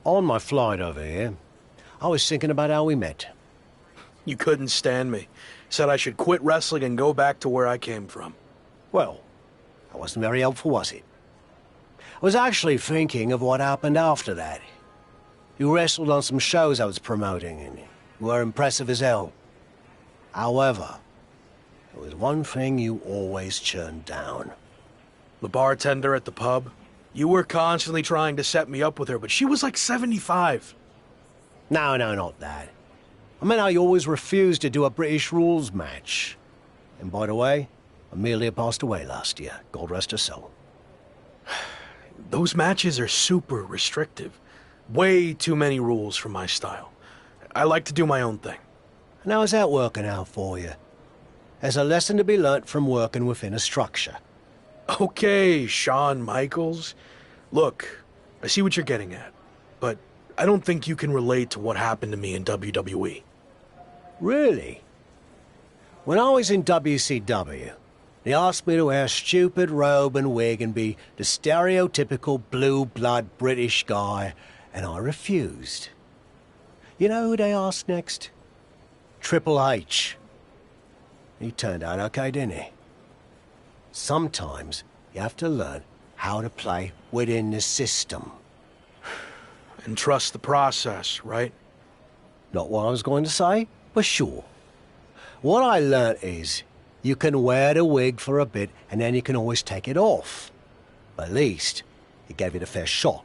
On my flight over here, I was thinking about how we met. You couldn't stand me. Said I should quit wrestling and go back to where I came from. Well, that wasn't very helpful, was it? I was actually thinking of what happened after that. You wrestled on some shows I was promoting, and you were impressive as hell. However, there was one thing you always turned down. The bartender at the pub? You were constantly trying to set me up with her, but she was like 75. No, not that. I meant how you always refused to do a British rules match. And by the way, Amelia passed away last year. God rest her soul. Those matches are super restrictive. Way too many rules for my style. I like to do my own thing. And how's that working out for you? There's a lesson to be learnt from working within a structure. Okay, Shawn Michaels. Look, I see what you're getting at, but I don't think you can relate to what happened to me in WWE. Really? When I was in WCW, they asked me to wear a stupid robe and wig and be the stereotypical blue-blood British guy, and I refused. You know who they asked next? Triple H. He turned out okay, didn't he? Sometimes you have to learn how to play within the system. And trust the process, right? Not what I was going to say, but sure. What I learnt is you can wear the wig for a bit and then you can always take it off. But at least it gave it a fair shot.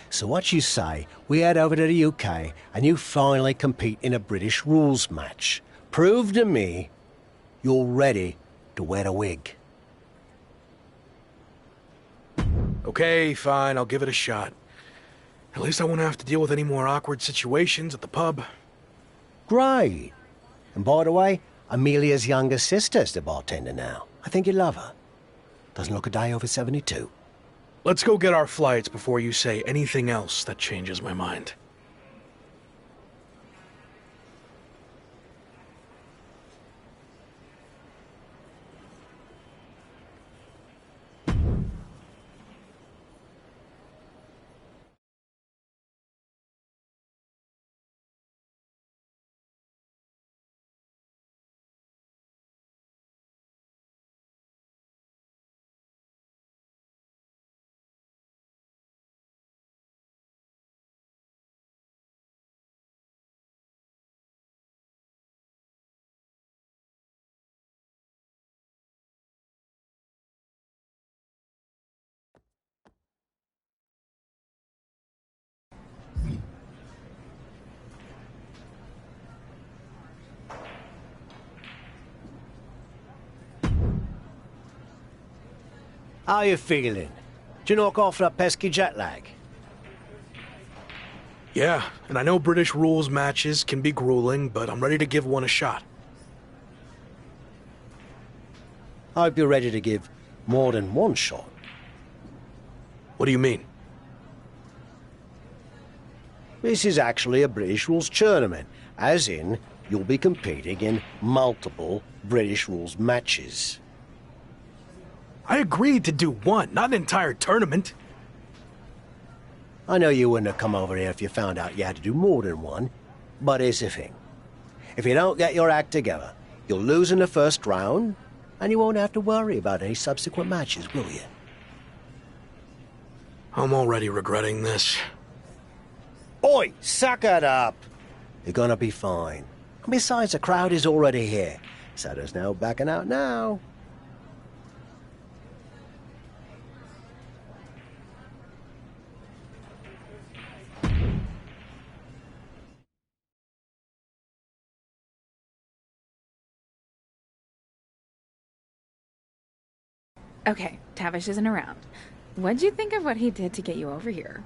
So what you say, we head over to the UK and you finally compete in a British rules match. Prove to me you're ready to wear a wig. Okay, fine, I'll give it a shot. At least I won't have to deal with any more awkward situations at the pub. Great. And by the way, Amelia's younger sister's the bartender now. I think you'd love her. Doesn't look a day over 72. Let's go get our flights before you say anything else that changes my mind. How you feeling? Did you knock off that pesky jet lag? Yeah, and I know British rules matches can be grueling, but I'm ready to give one a shot. I hope you're ready to give more than one shot. What do you mean? This is actually a British rules tournament, as in, you'll be competing in multiple British rules matches. I agreed to do one, not an entire tournament. I know you wouldn't have come over here if you found out you had to do more than one, but here's the thing. If you don't get your act together, you'll lose in the first round, and you won't have to worry about any subsequent matches, will you? I'm already regretting this. Oi, suck it up! You're gonna be fine. And besides, the crowd is already here, so there's no backing out now. Okay, Tavish isn't around. What'd you think of what he did to get you over here?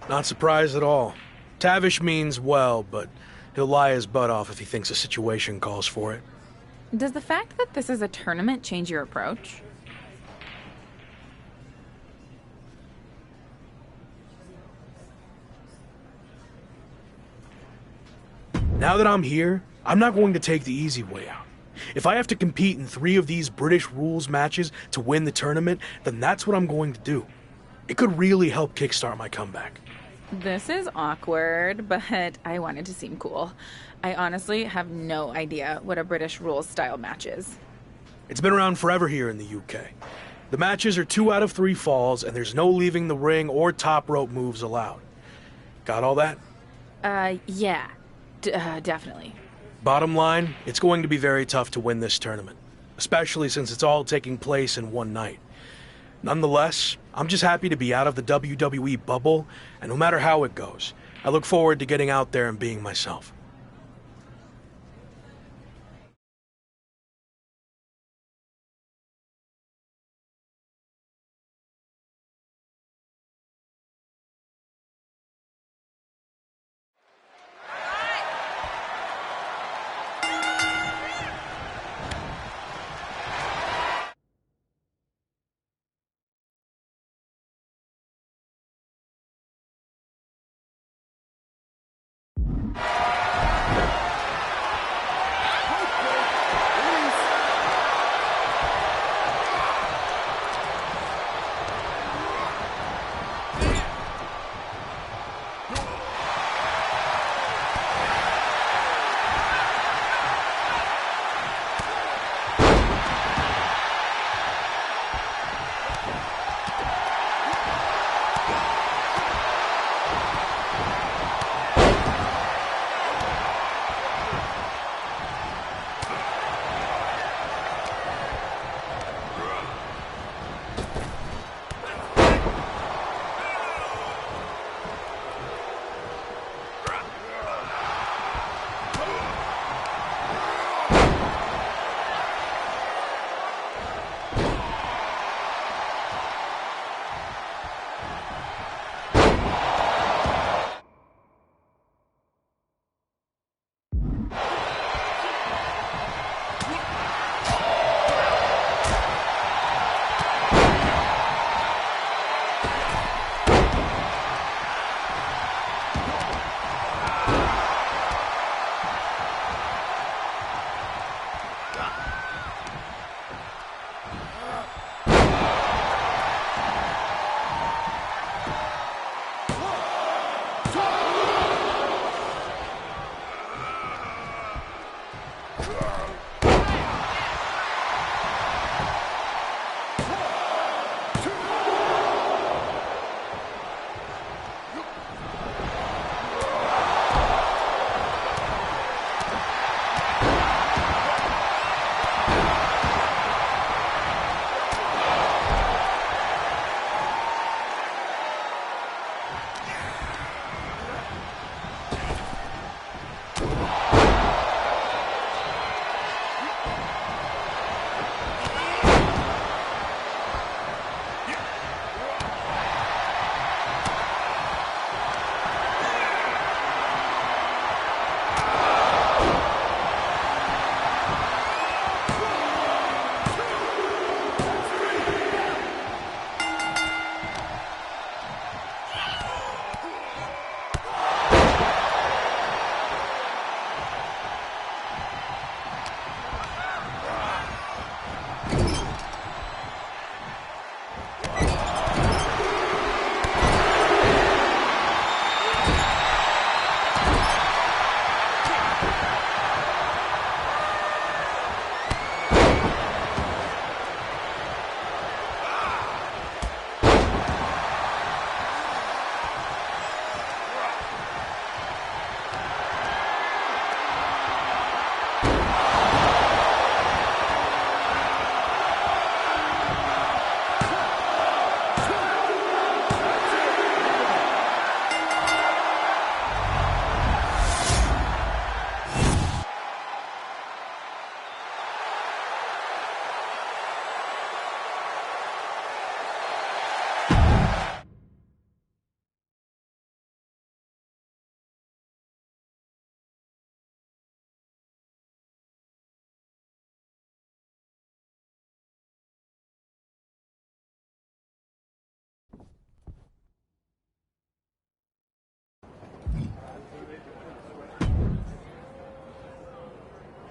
Not surprised at all. Tavish means well, but he'll lie his butt off if he thinks a situation calls for it. Does the fact that this is a tournament change your approach? Now that I'm here, I'm not going to take the easy way out. If I have to compete in 3 of these British rules matches to win the tournament, then that's what I'm going to do. It could really help kickstart my comeback. This is awkward, but I wanted to seem cool. I honestly have no idea what a British rules style match is. It's been around forever here in the UK. The matches are 2 out of 3 falls, and there's no leaving the ring or top rope moves allowed. Got all that? Yeah. Definitely. Bottom line, it's going to be very tough to win this tournament, especially since it's all taking place in one night. Nonetheless, I'm just happy to be out of the WWE bubble, and no matter how it goes, I look forward to getting out there and being myself.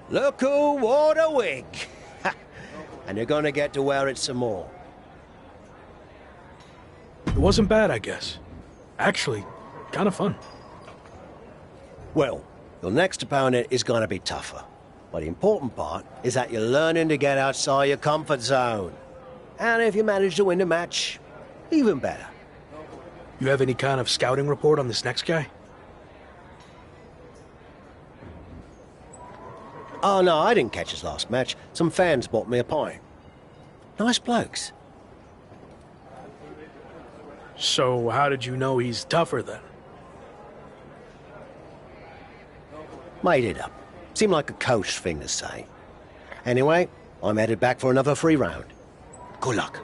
Look who wore a wig. And you're gonna get to wear it some more. It wasn't bad, I guess. Actually, kind of fun. Well, your next opponent is going to be tougher. But the important part is that you're learning to get outside your comfort zone. And if you manage to win the match, even better. You have any kind of scouting report on this next guy? Oh, no, I didn't catch his last match. Some fans bought me a pint. Nice blokes. So how did you know he's tougher then? Made it up. Seemed like a coach thing to say. Anyway, I'm headed back for another free round. Good luck.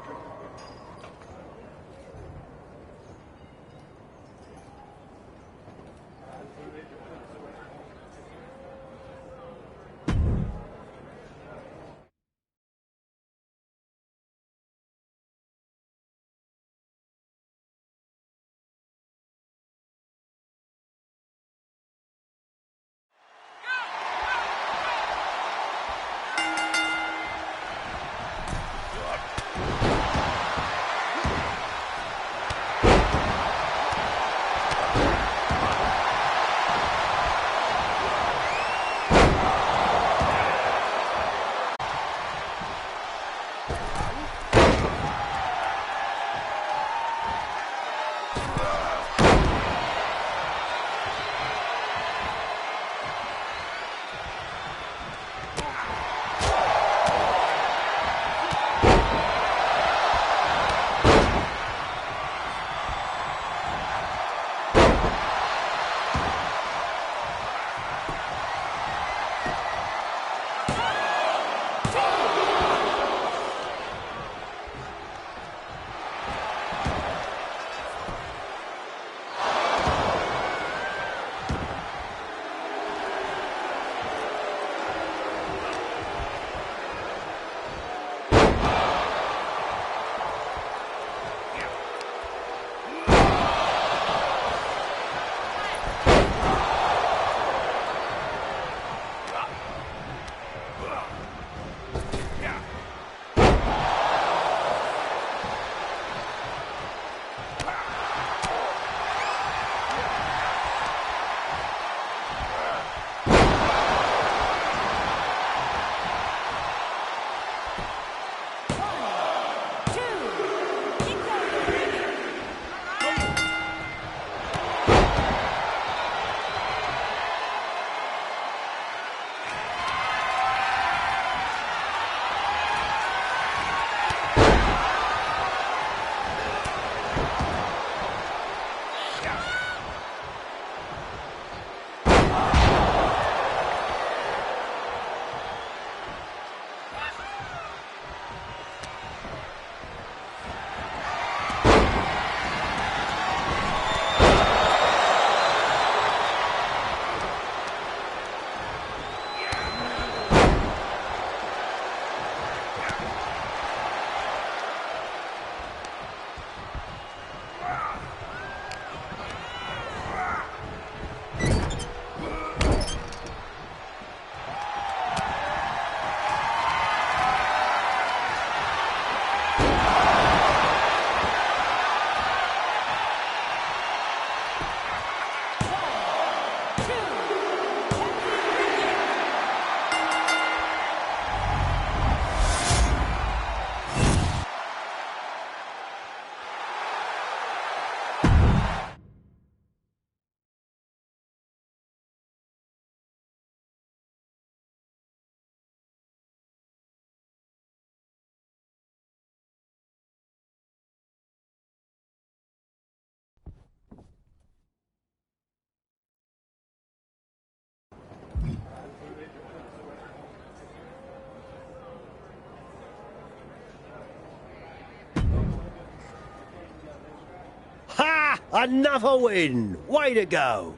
Ha! Another win! Way to go!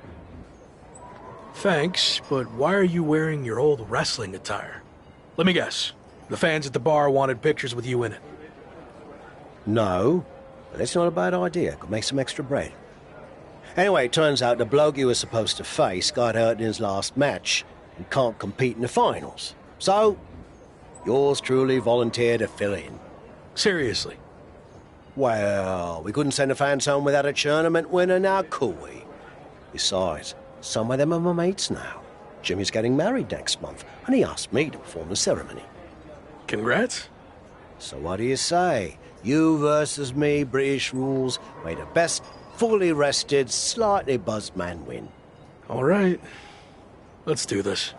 Thanks, but why are you wearing your old wrestling attire? Let me guess. The fans at the bar wanted pictures with you in it. No, but that's not a bad idea. Could make some extra bread. Anyway, it turns out the bloke you were supposed to face got hurt in his last match and can't compete in the finals. So, yours truly volunteered to fill in. Seriously. Well, we couldn't send the fans home without a tournament winner now, could we? Besides, some of them are my mates now. Jimmy's getting married next month, and he asked me to perform the ceremony. Congrats. So what do you say? You versus me, British rules. May the best, fully rested, slightly buzzed man win. All right. Let's do this.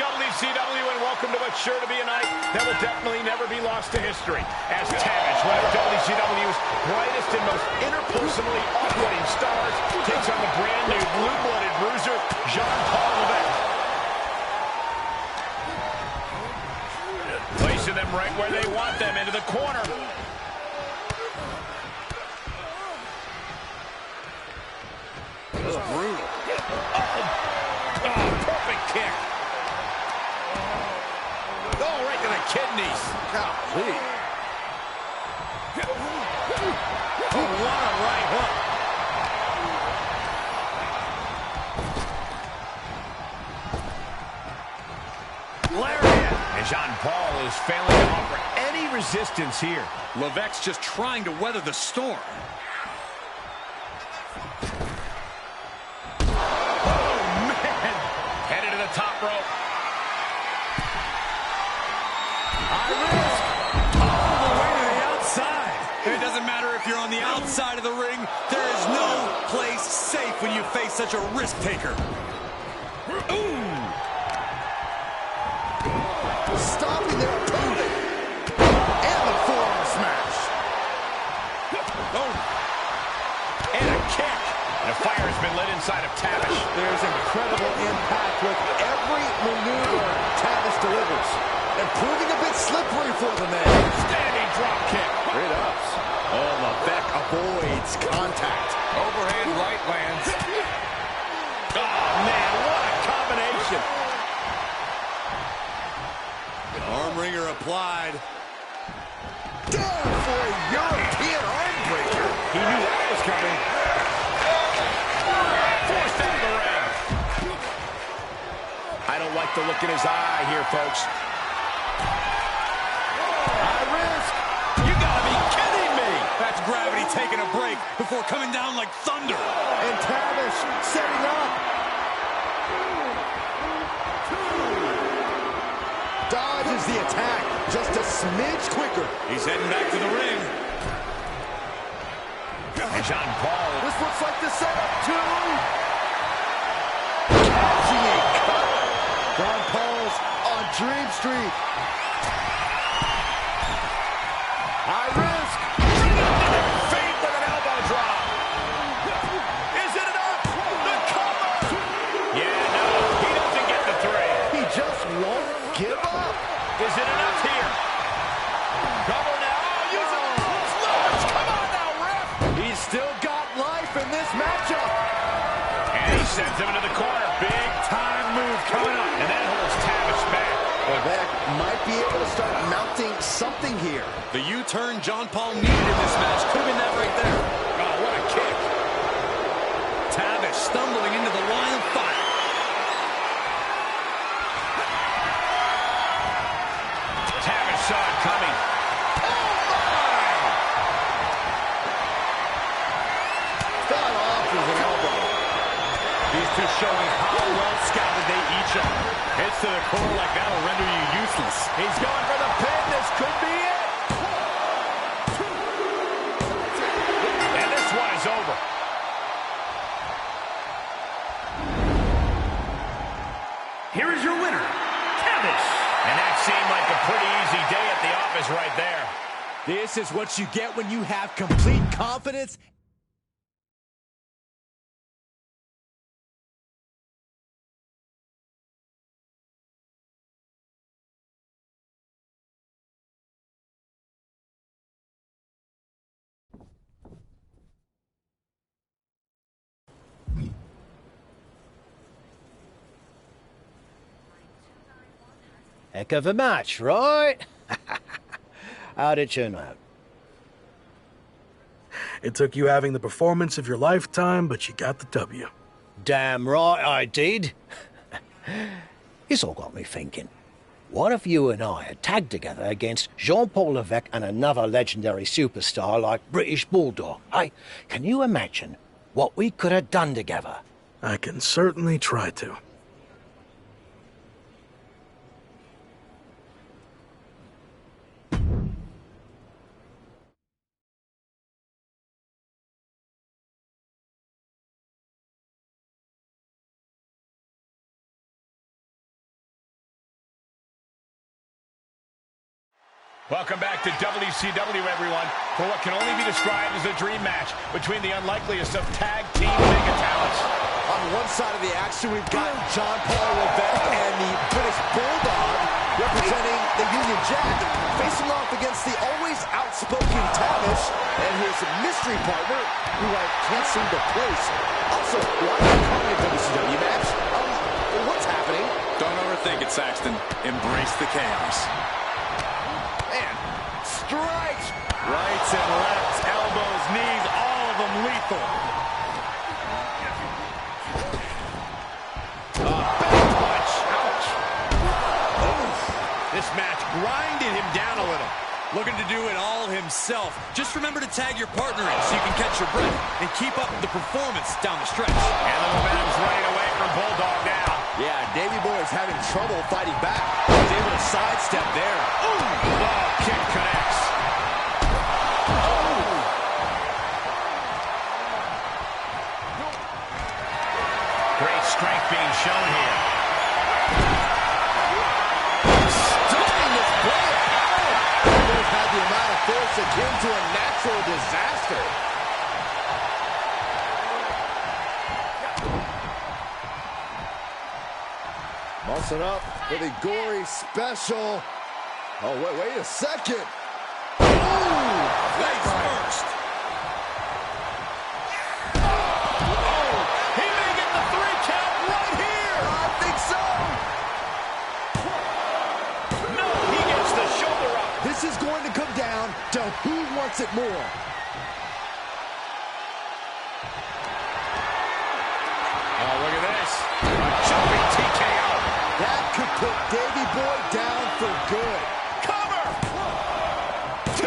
WCW, and welcome to what's sure to be a night that will definitely never be lost to history. As Tavish, one of WCW's brightest and most interpersonally off-putting stars, takes on the brand new blue-blooded bruiser, Jean-Paul Levesque. Placing them right where they want them, into the corner. That was brutal. Oh, perfect kick. Oh, right to the kidneys. Golly. Oh, what a right hook. Lariat. And Jean-Paul is failing to offer any resistance here. Levesque's just trying to weather the storm. Top rope. High risk. All the way to the outside. It doesn't matter if you're on the outside of the ring. There is no place safe when you face such a risk taker. Ooh. Stopping their opponent. And the forearm smash. Oh. And a kick. The fire has been lit inside of Tavish. There's incredible impact with every maneuver Tavish delivers. And proving a bit slippery for the man. Standing drop kick. Great ups. Oh, Levesque avoids contact. Overhand right lands. Oh, man, what a combination. Arm wringer applied. Down for a European arm breaker. He knew that was coming. Forced out of the ring. I don't like the look in his eye here, folks. High risk. You gotta be kidding me. That's gravity taking a break before coming down like thunder. And Tavish setting up. Dodges the attack just a smidge quicker. He's heading back to the ring. And Jean-Paul. This looks like the setup, too. Catching a cut. Jean-Paul's on Dream Street. High risk. Feet with an elbow drop. Is it enough? The cover. Yeah, no, he doesn't get the three. He just won't give up. Is it enough here? Cover now. Oh, use it. Leverage. Come on now, ref. He's still got life in this matchup. And he sends him into the corner. Big time move coming up. And that holds Tavish back. Levesque might be able to start mounting something here. The U-turn Jean-Paul needed in this match could have been that right there. Oh, what a kick. Tavish stumbling into the line of fire. Tavish saw it coming. Got off with an elbow. These two showing how well scouted they each are. Hits to the core like that'll render you useless. He's going for the pin. This could be it. And this one is over. Here is your winner, Tavish. And that seemed like a pretty easy day at the office right there. This is what you get when you have complete confidence Heck of a match, right? How'd it turn out? It took you having the performance of your lifetime, but you got the W. Damn right I did. It's all got me thinking. What if you and I had tagged together against Jean-Paul Levesque and another legendary superstar like British Bulldog? Hey, can you imagine what we could have done together? I can certainly try to. Welcome back to WCW, everyone, for what can only be described as a dream match between the unlikeliest of tag team mega talents. On one side of the action, we've got John Paul Levesque and the British Bulldog representing the Union Jack, facing off against the always outspoken Tavish and his mystery partner, who I can't seem to place. Also, why are you calling it a WCW match? What's happening? Don't overthink it, Saxton. Embrace the chaos. Man, strikes! Rights and lefts, elbows, knees, all of them lethal. This match grinded him down a little. Looking to do it all himself. Just remember to tag your partner in so you can catch your breath and keep up the performance down the stretch. And the momentum's running away from Bulldog now. Yeah, Davey Boy is having trouble fighting back. He's able to sidestep there. Ooh! Oh, kick connects. Oh! Great strength being shown here. Had the amount of force akin to a natural disaster. Muscling up for the gory special. Oh, wait a second. Ooh, Face first. Oh, he may get the 3 count right here. I think so. No, he gets the shoulder up. This is going to come down to who wants it more. Oh, look at this. A jumping TKO. That could put Davey Boy down for good. Cover. 2.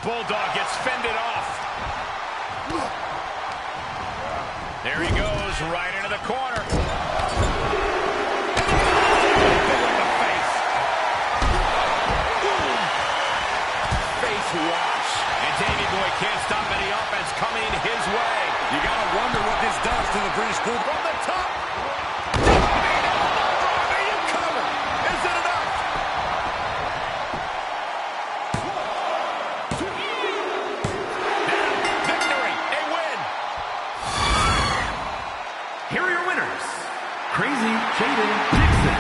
Bulldog gets fended off. There he goes, right into the corner. Face wash. And Davey Boy can't stop any offense coming his way. You gotta wonder what this does to the British Bulldog. From the top. Diving elbow drop. Are you covered? Is it enough? Victory. A win. Here are your winners. Crazy Jaden Dixon.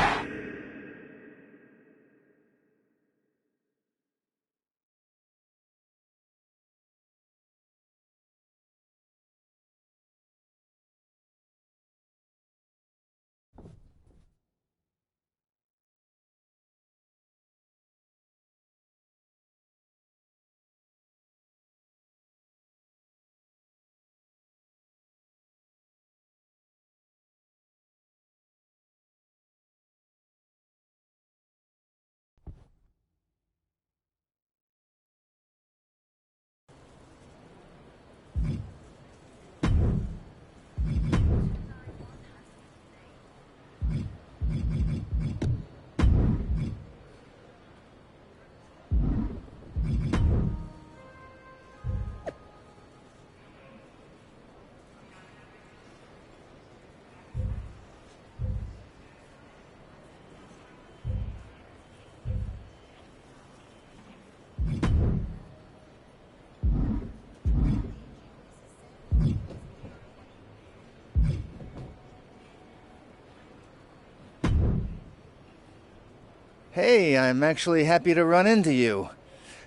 Hey, I'm actually happy to run into you.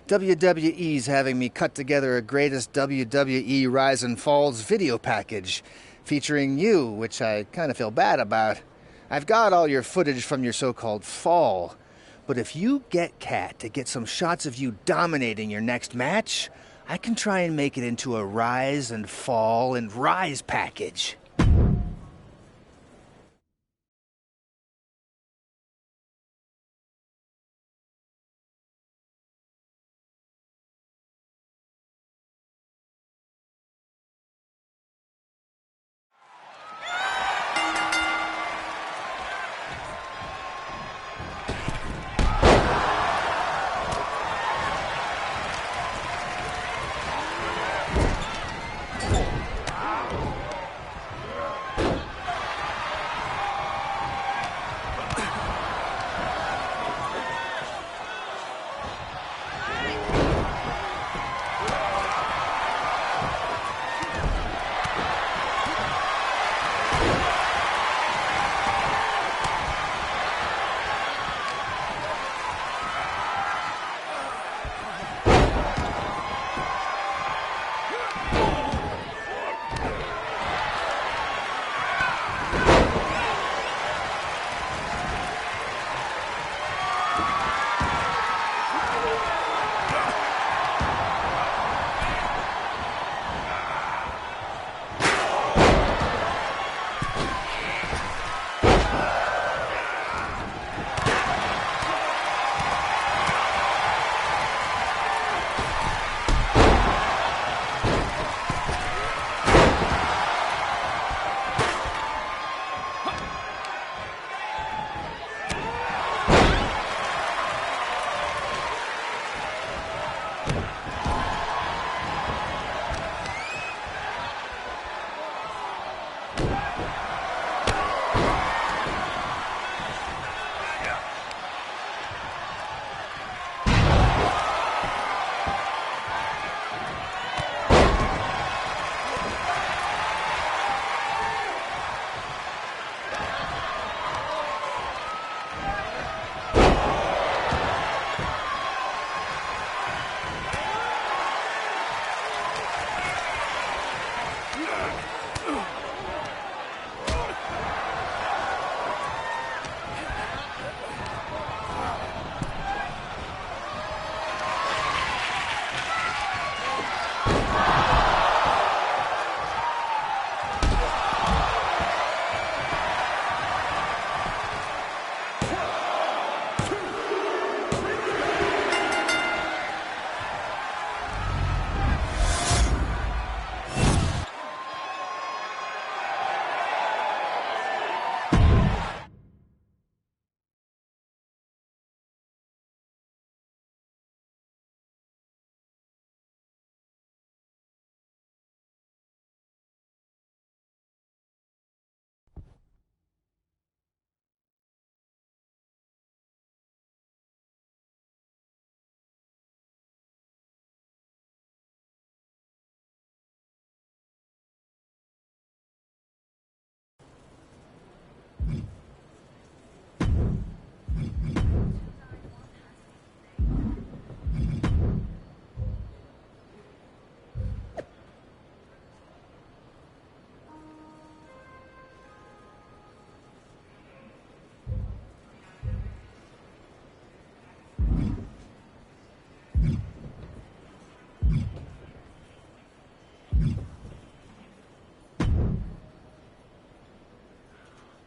WWE's having me cut together a greatest WWE Rise and Falls video package featuring you, which I kind of feel bad about. I've got all your footage from your so-called fall, but if you get Kat to get some shots of you dominating your next match, I can try and make it into a Rise and Fall and Rise package.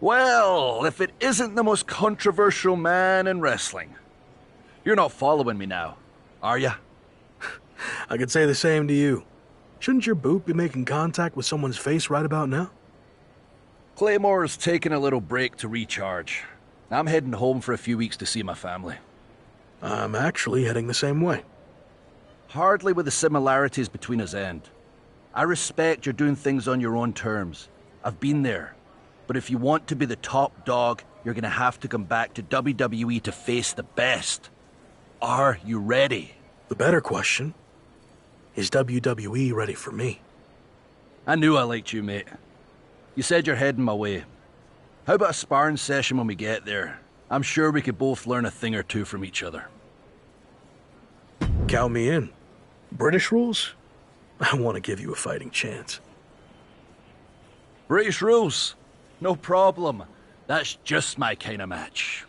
Well, if it isn't the most controversial man in wrestling. You're not following me now, are ya? I could say the same to you. Shouldn't your boot be making contact with someone's face right about now? Claymore's taking a little break to recharge. I'm heading home for a few weeks to see my family. I'm actually heading the same way. Hardly with the similarities between us end. I respect you're doing things on your own terms. I've been there. But if you want to be the top dog, you're gonna have to come back to WWE to face the best. Are you ready? The better question, is WWE ready for me? I knew I liked you, mate. You said you're heading my way. How about a sparring session when we get there? I'm sure we could both learn a thing or two from each other. Count me in. British rules? I want to give you a fighting chance. British rules? No problem. That's just my kind of match.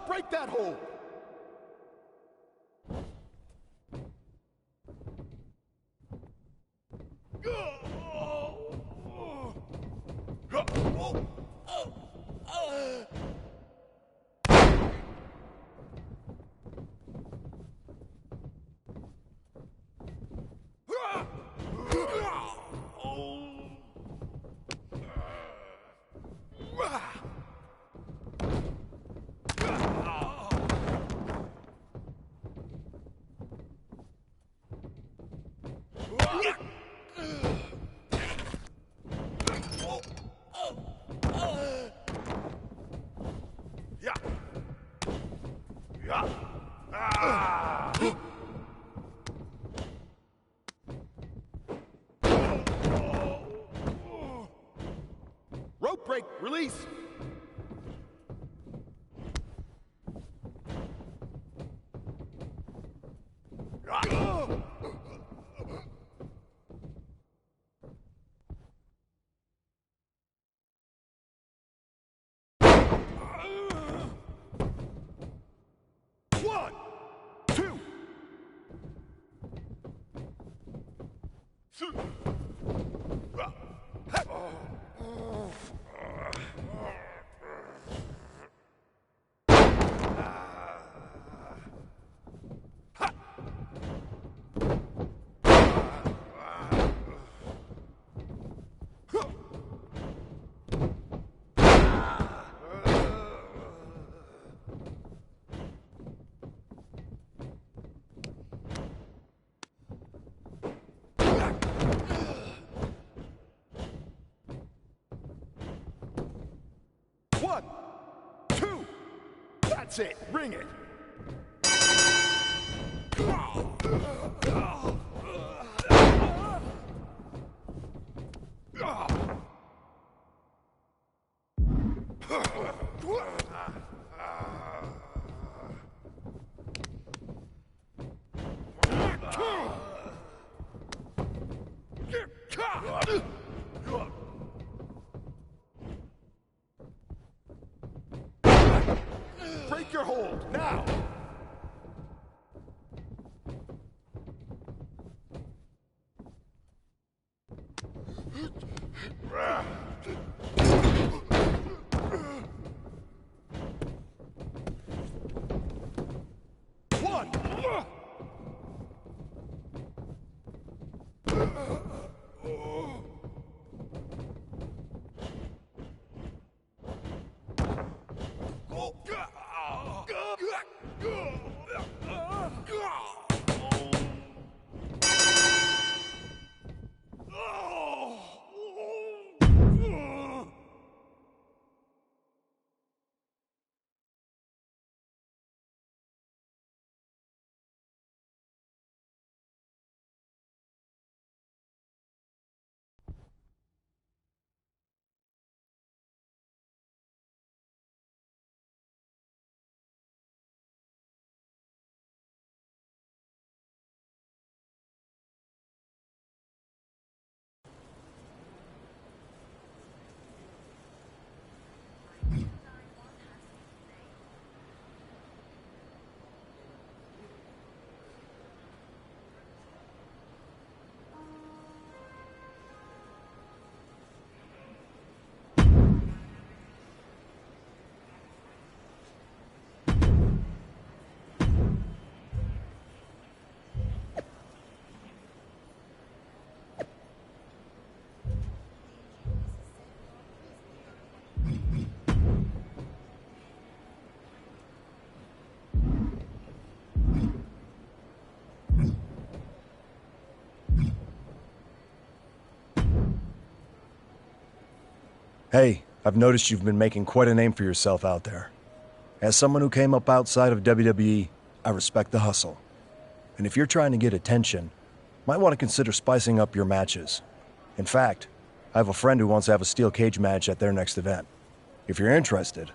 Break that hold! Rope break, release! One, two, three. 1, 2. That's it. Ring it. Break your hold, now! One! Hey, I've noticed you've been making quite a name for yourself out there. As someone who came up outside of WWE, I respect the hustle. And if you're trying to get attention, might want to consider spicing up your matches. In fact, I have a friend who wants to have a steel cage match at their next event. If you're interested,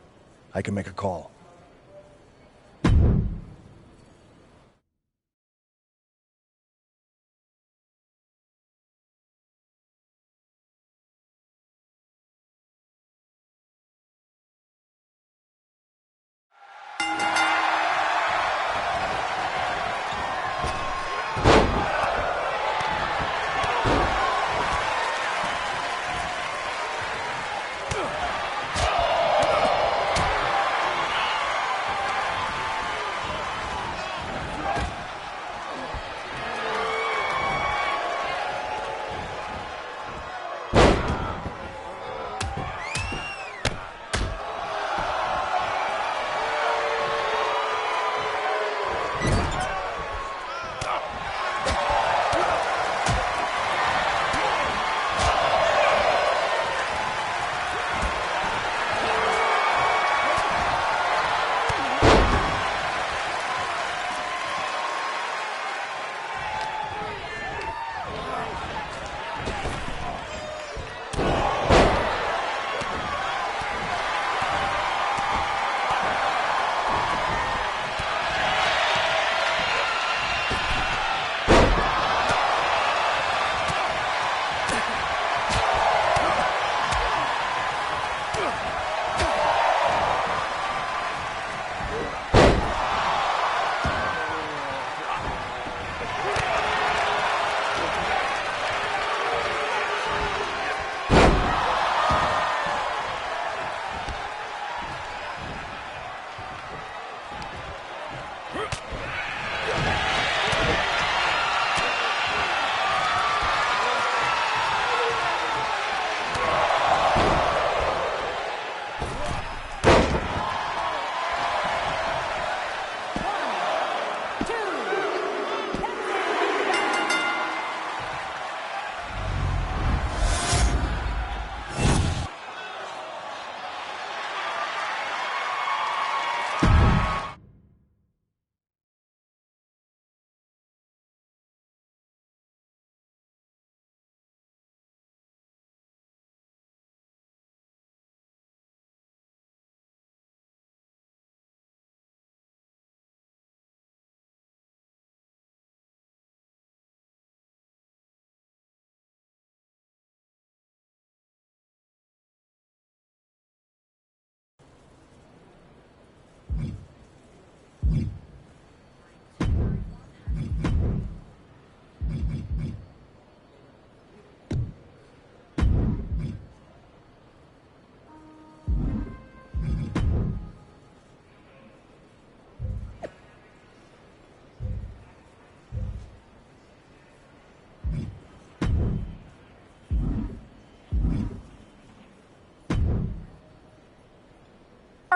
I can make a call.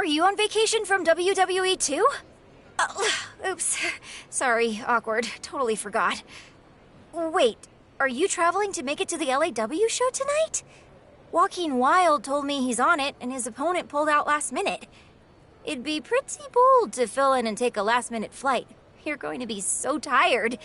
Are you on vacation from WWE too? Oh, oops. Sorry, awkward. Totally forgot. Wait, are you traveling to make it to the LAW show tonight? Joaquin Wilde told me he's on it, and his opponent pulled out last minute. It'd be pretty bold to fill in and take a last-minute flight. You're going to be so tired.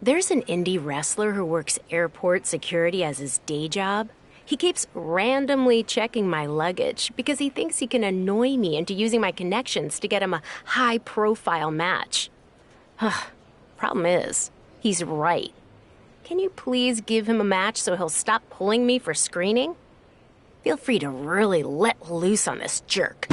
There's an indie wrestler who works airport security as his day job. He keeps randomly checking my luggage because he thinks he can annoy me into using my connections to get him a high-profile match. Problem is, he's right. Can you please give him a match so he'll stop pulling me for screening? Feel free to really let loose on this jerk.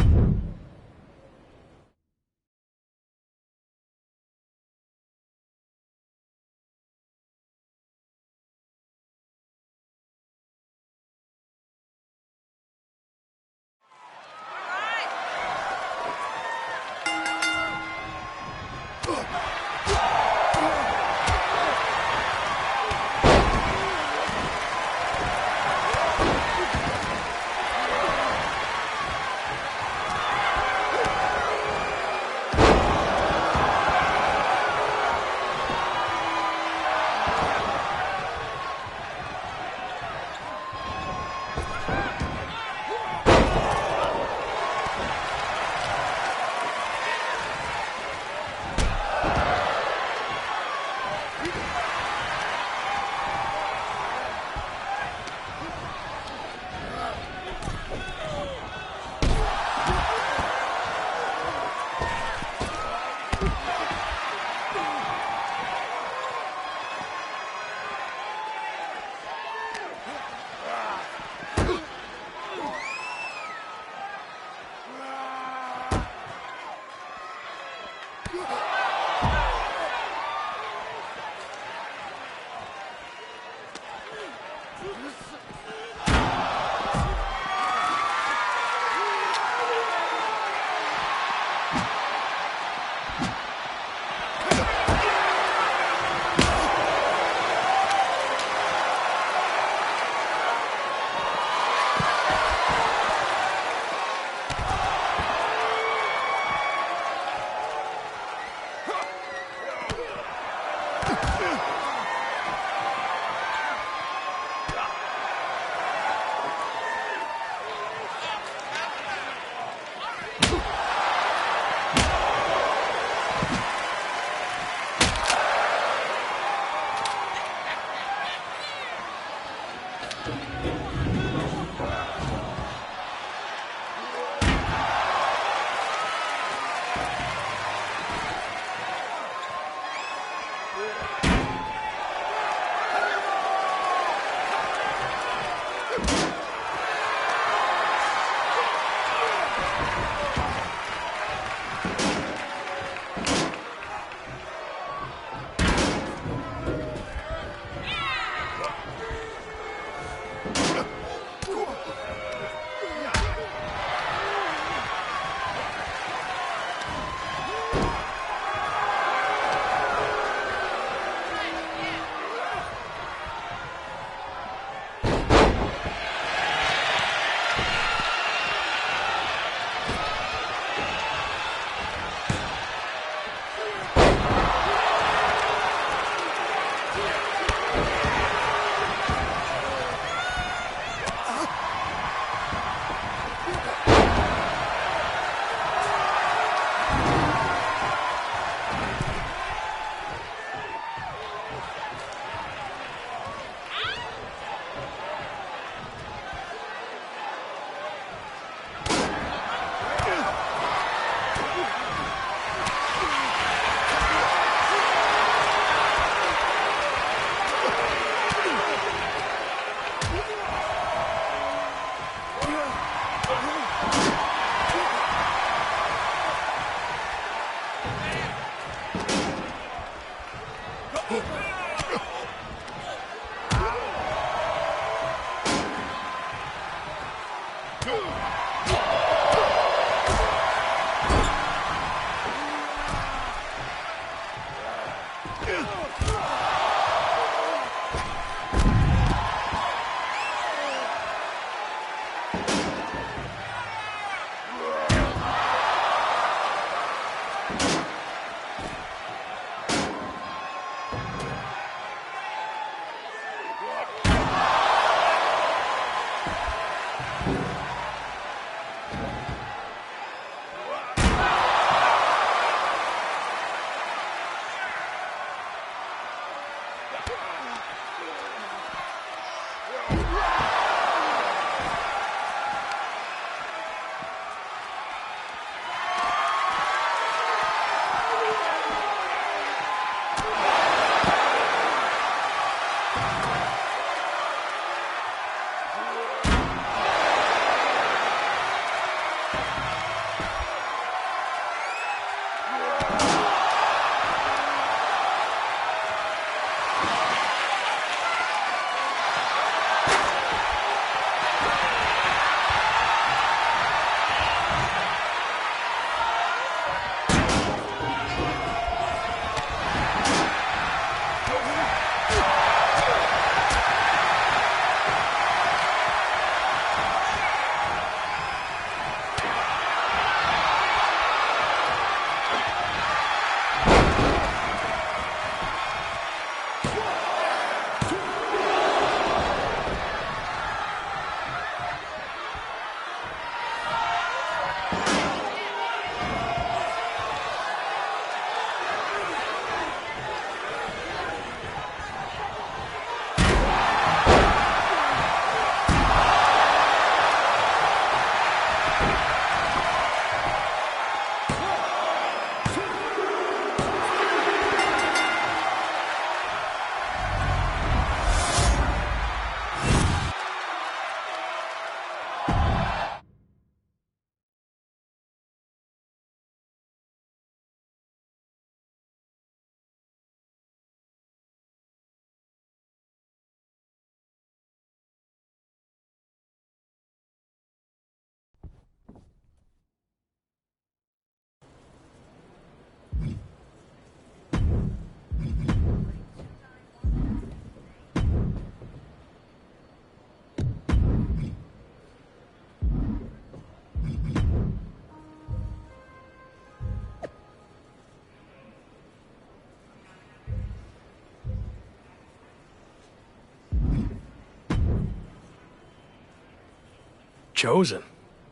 Chosen,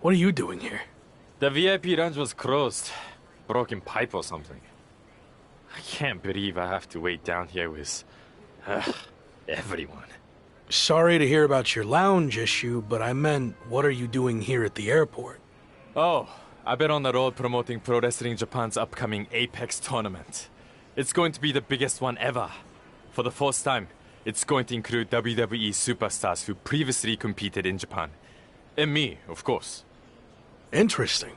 what are you doing here? The VIP lounge was closed. Broken pipe or something. I can't believe I have to wait down here with... everyone. Sorry to hear about your lounge issue, but I meant, what are you doing here at the airport? Oh, I've been on the road promoting Pro Wrestling Japan's upcoming Apex tournament. It's going to be the biggest one ever. For the first time, it's going to include WWE superstars who previously competed in Japan. And me, of course. Interesting.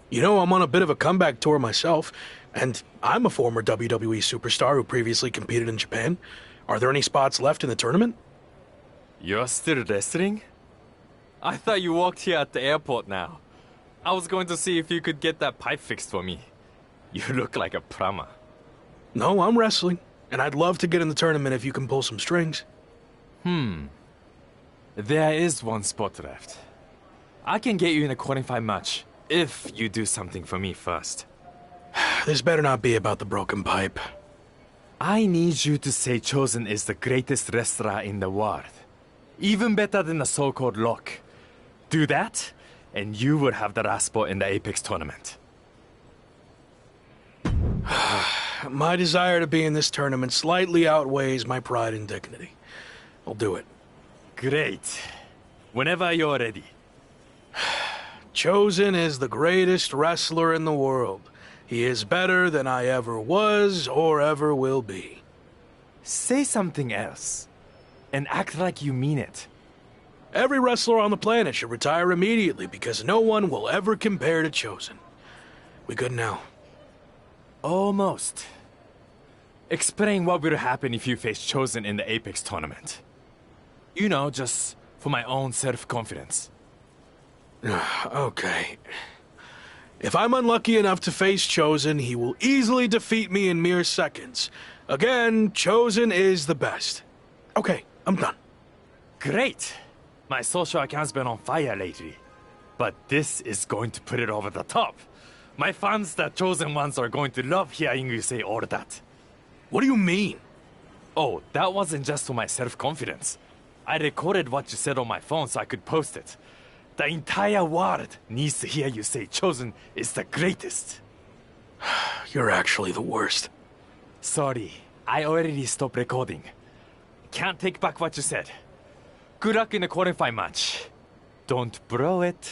You know, I'm on a bit of a comeback tour myself, and I'm a former WWE superstar who previously competed in Japan. Are there any spots left in the tournament? You're still wrestling? I thought you walked here at the airport now. I was going to see if you could get that pipe fixed for me. You look like a plumber. No, I'm wrestling, and I'd love to get in the tournament if you can pull some strings. There is one spot left. I can get you in a qualifying match, if you do something for me first. This better not be about the broken pipe. I need you to say Chosen is the greatest wrestler in the world. Even better than the so-called Lock. Do that, and you will have the last spot in the Apex tournament. My desire to be in this tournament slightly outweighs my pride and dignity. I'll do it. Great. Whenever you're ready. Chosen is the greatest wrestler in the world. He is better than I ever was or ever will be. Say something else, and act like you mean it. Every wrestler on the planet should retire immediately because no one will ever compare to Chosen. We good now? Almost. Explain what will happen if you face Chosen in the Apex tournament. You know, just for my own self-confidence. Okay. If I'm unlucky enough to face Chosen, he will easily defeat me in mere seconds. Again, Chosen is the best. Okay, I'm done. Great! My social account's been on fire lately. But this is going to put it over the top. My fans, the Chosen ones, are going to love hearing you say all that. What do you mean? Oh, that wasn't just for my self-confidence. I recorded what you said on my phone so I could post it. The entire world needs to hear you say Chosen is the greatest. You're actually the worst. Sorry, I already stopped recording. Can't take back what you said. Good luck in the qualifying match. Don't blow it.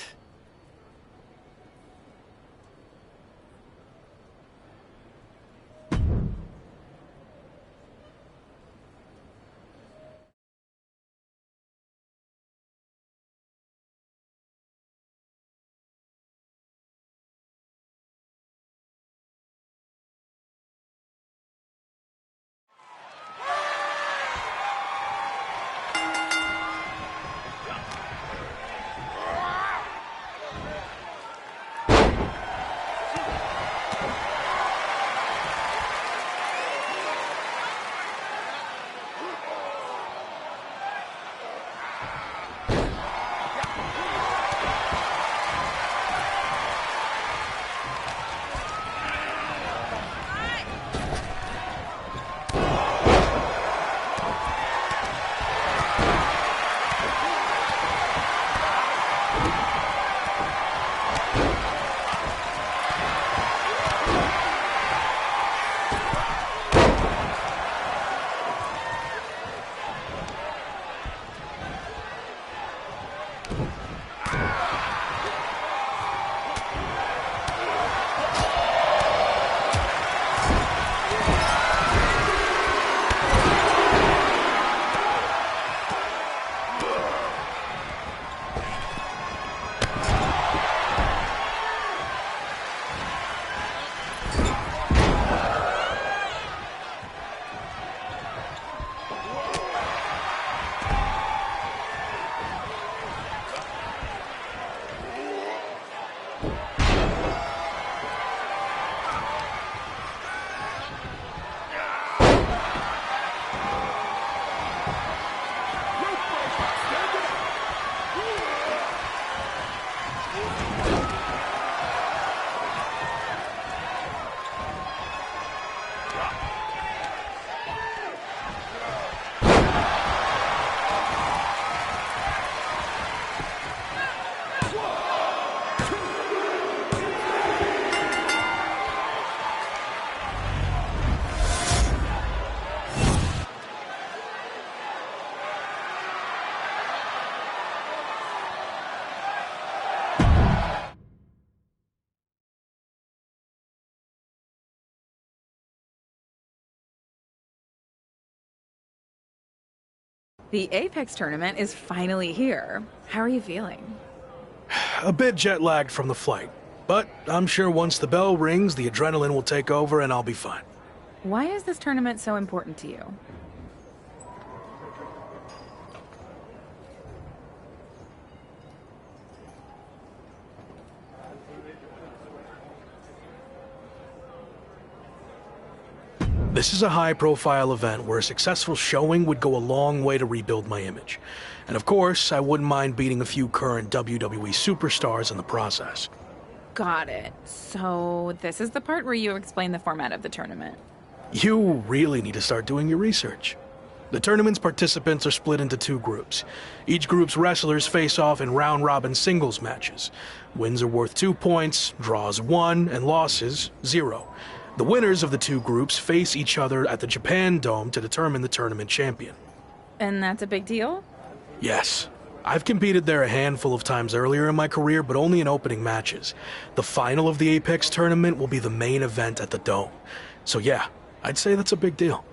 The Apex tournament is finally here. How are you feeling? A bit jet-lagged from the flight, but I'm sure once the bell rings, the adrenaline will take over and I'll be fine. Why is this tournament so important to you? This is a high-profile event where a successful showing would go a long way to rebuild my image. And of course, I wouldn't mind beating a few current WWE superstars in the process. Got it. So this is the part where you explain the format of the tournament. You really need to start doing your research. The tournament's participants are split into 2 groups. Each group's wrestlers face off in round-robin singles matches. Wins are worth 2 points, draws 1, and losses 0. The winners of the 2 groups face each other at the Japan Dome to determine the tournament champion. And that's a big deal? Yes. I've competed there a handful of times earlier in my career, but only in opening matches. The final of the Apex tournament will be the main event at the Dome. So yeah, I'd say that's a big deal.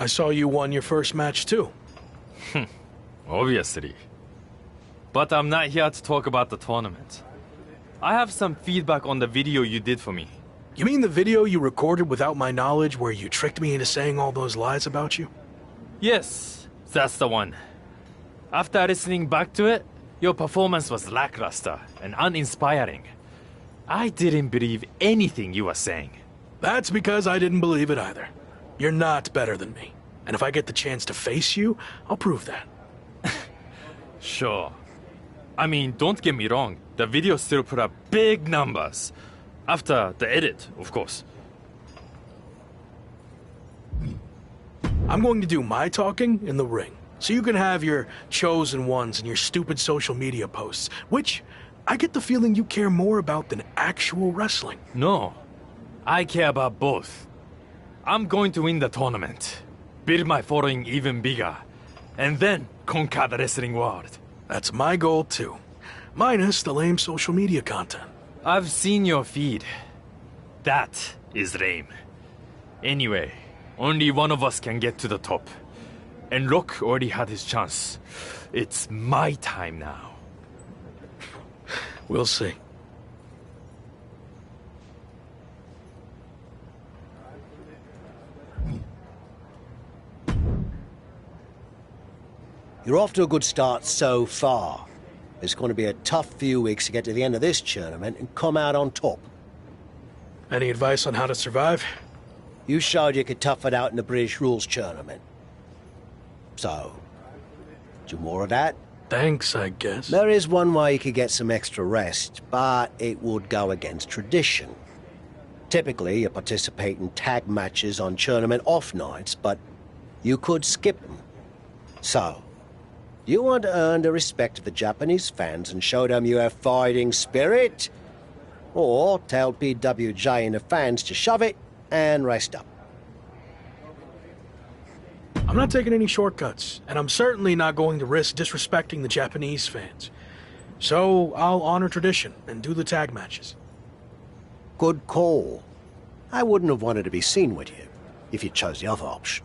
I saw you won your first match too. Obviously. But I'm not here to talk about the tournament. I have some feedback on the video you did for me. You mean the video you recorded without my knowledge where you tricked me into saying all those lies about you? Yes, that's the one. After listening back to it, your performance was lackluster and uninspiring. I didn't believe anything you were saying. That's because I didn't believe it either. You're not better than me. And if I get the chance to face you, I'll prove that. Sure. I mean, don't get me wrong. The video still put up big numbers. After the edit, of course. I'm going to do my talking in the ring, so you can have your chosen ones and your stupid social media posts, which I get the feeling you care more about than actual wrestling. No, I care about both. I'm going to win the tournament, build my following even bigger, and then conquer the wrestling world. That's my goal too, minus the lame social media content. I've seen your feed. That is lame. Anyway, only one of us can get to the top. And Rock already had his chance. It's my time now. We'll see. You're off to a good start so far. It's going to be a tough few weeks to get to the end of this tournament and come out on top. Any advice on how to survive? You showed you could tough it out in the British Rules tournament. So, do more of that? Thanks, I guess. There is one way you could get some extra rest, but it would go against tradition. Typically, you participate in tag matches on tournament off nights, but you could skip them. So, you want to earn the respect of the Japanese fans and show them you have fighting spirit? Or tell PWJ and the fans to shove it and rest up. I'm not taking any shortcuts, and I'm certainly not going to risk disrespecting the Japanese fans. So I'll honor tradition and do the tag matches. Good call. I wouldn't have wanted to be seen with you if you chose the other option.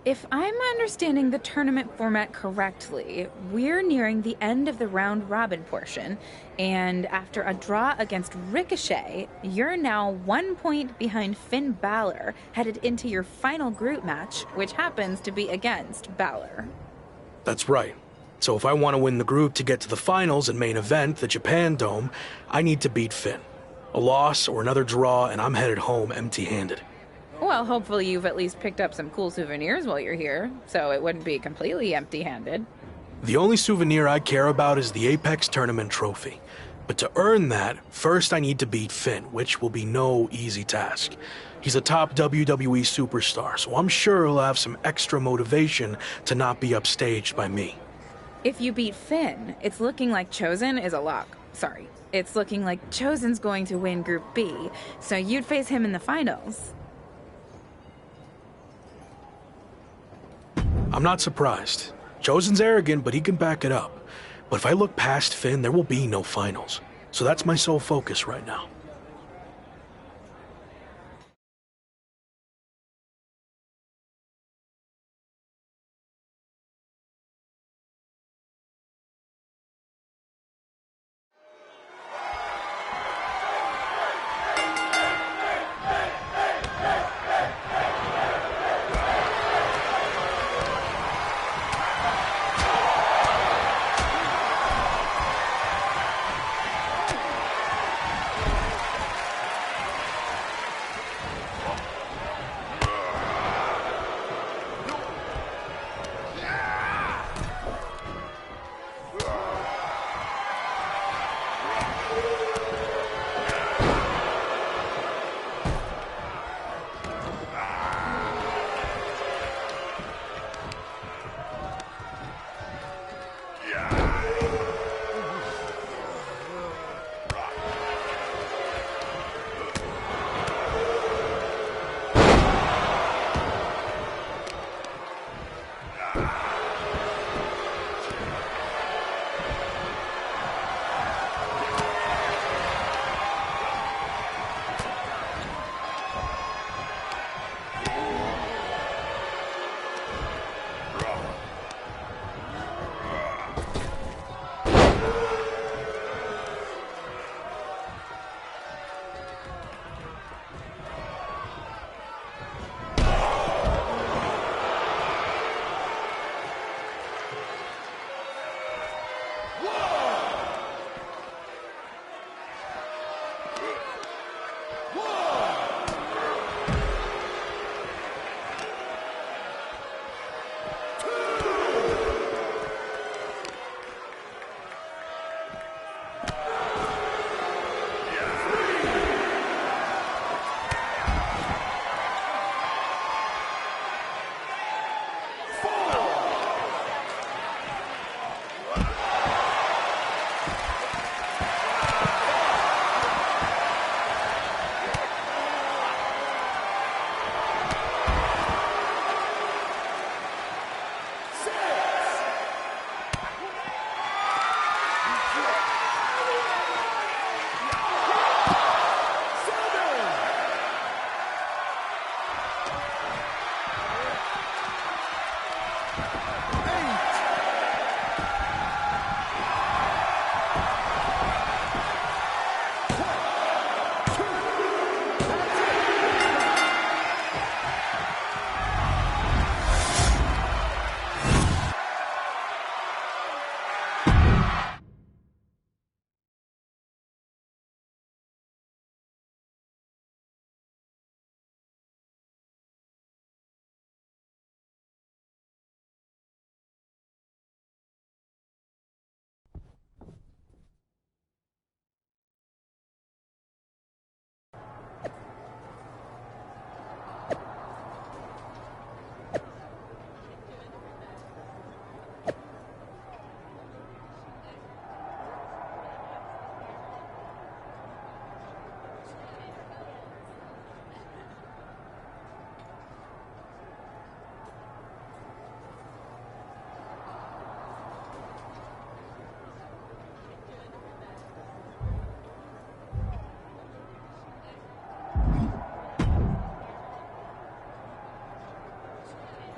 If I'm understanding the tournament format correctly, we're nearing the end of the round-robin portion, and after a draw against Ricochet, you're now 1 point behind Finn Balor, headed into your final group match, which happens to be against Balor. That's right. So if I want to win the group to get to the finals and main event, the Japan Dome, I need to beat Finn. A loss or another draw, and I'm headed home empty-handed. Well, hopefully you've at least picked up some cool souvenirs while you're here, so it wouldn't be completely empty-handed. The only souvenir I care about is the Apex Tournament trophy. But to earn that, first I need to beat Finn, which will be no easy task. He's a top WWE superstar, so I'm sure he'll have some extra motivation to not be upstaged by me. If you beat Finn, it's looking like Chosen is a lock. Sorry, it's looking like Chosen's going to win Group B, so you'd face him in the finals. I'm not surprised. Chosen's arrogant, but he can back it up. But if I look past Finn, there will be no finals. So that's my sole focus right now.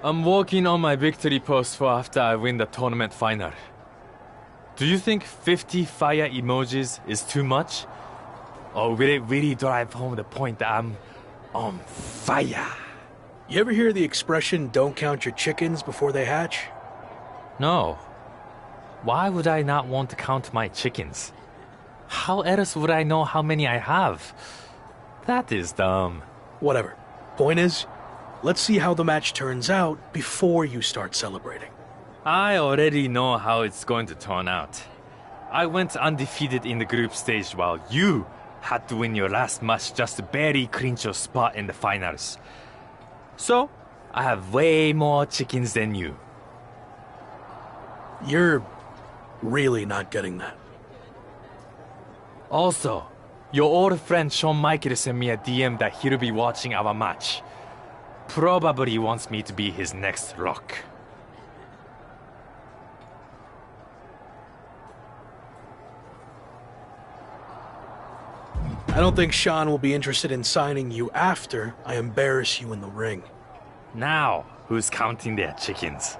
I'm working on my victory post for after I win the tournament final. Do you think 50 fire emojis is too much? Or will it really drive home the point that I'm on fire? You ever hear the expression, don't count your chickens before they hatch? No. Why would I not want to count my chickens? How else would I know how many I have? That is dumb. Whatever. Point is, let's see how the match turns out before you start celebrating. I already know how it's going to turn out. I went undefeated in the group stage while you had to win your last match just to barely clinch your spot in the finals. So, I have way more chickens than you. You're really not getting that. Also, your old friend Shawn Michaels sent me a DM that he'll be watching our match. Probably wants me to be his next Rock. I don't think Sean will be interested in signing you after I embarrass you in the ring. Now, who's counting their chickens?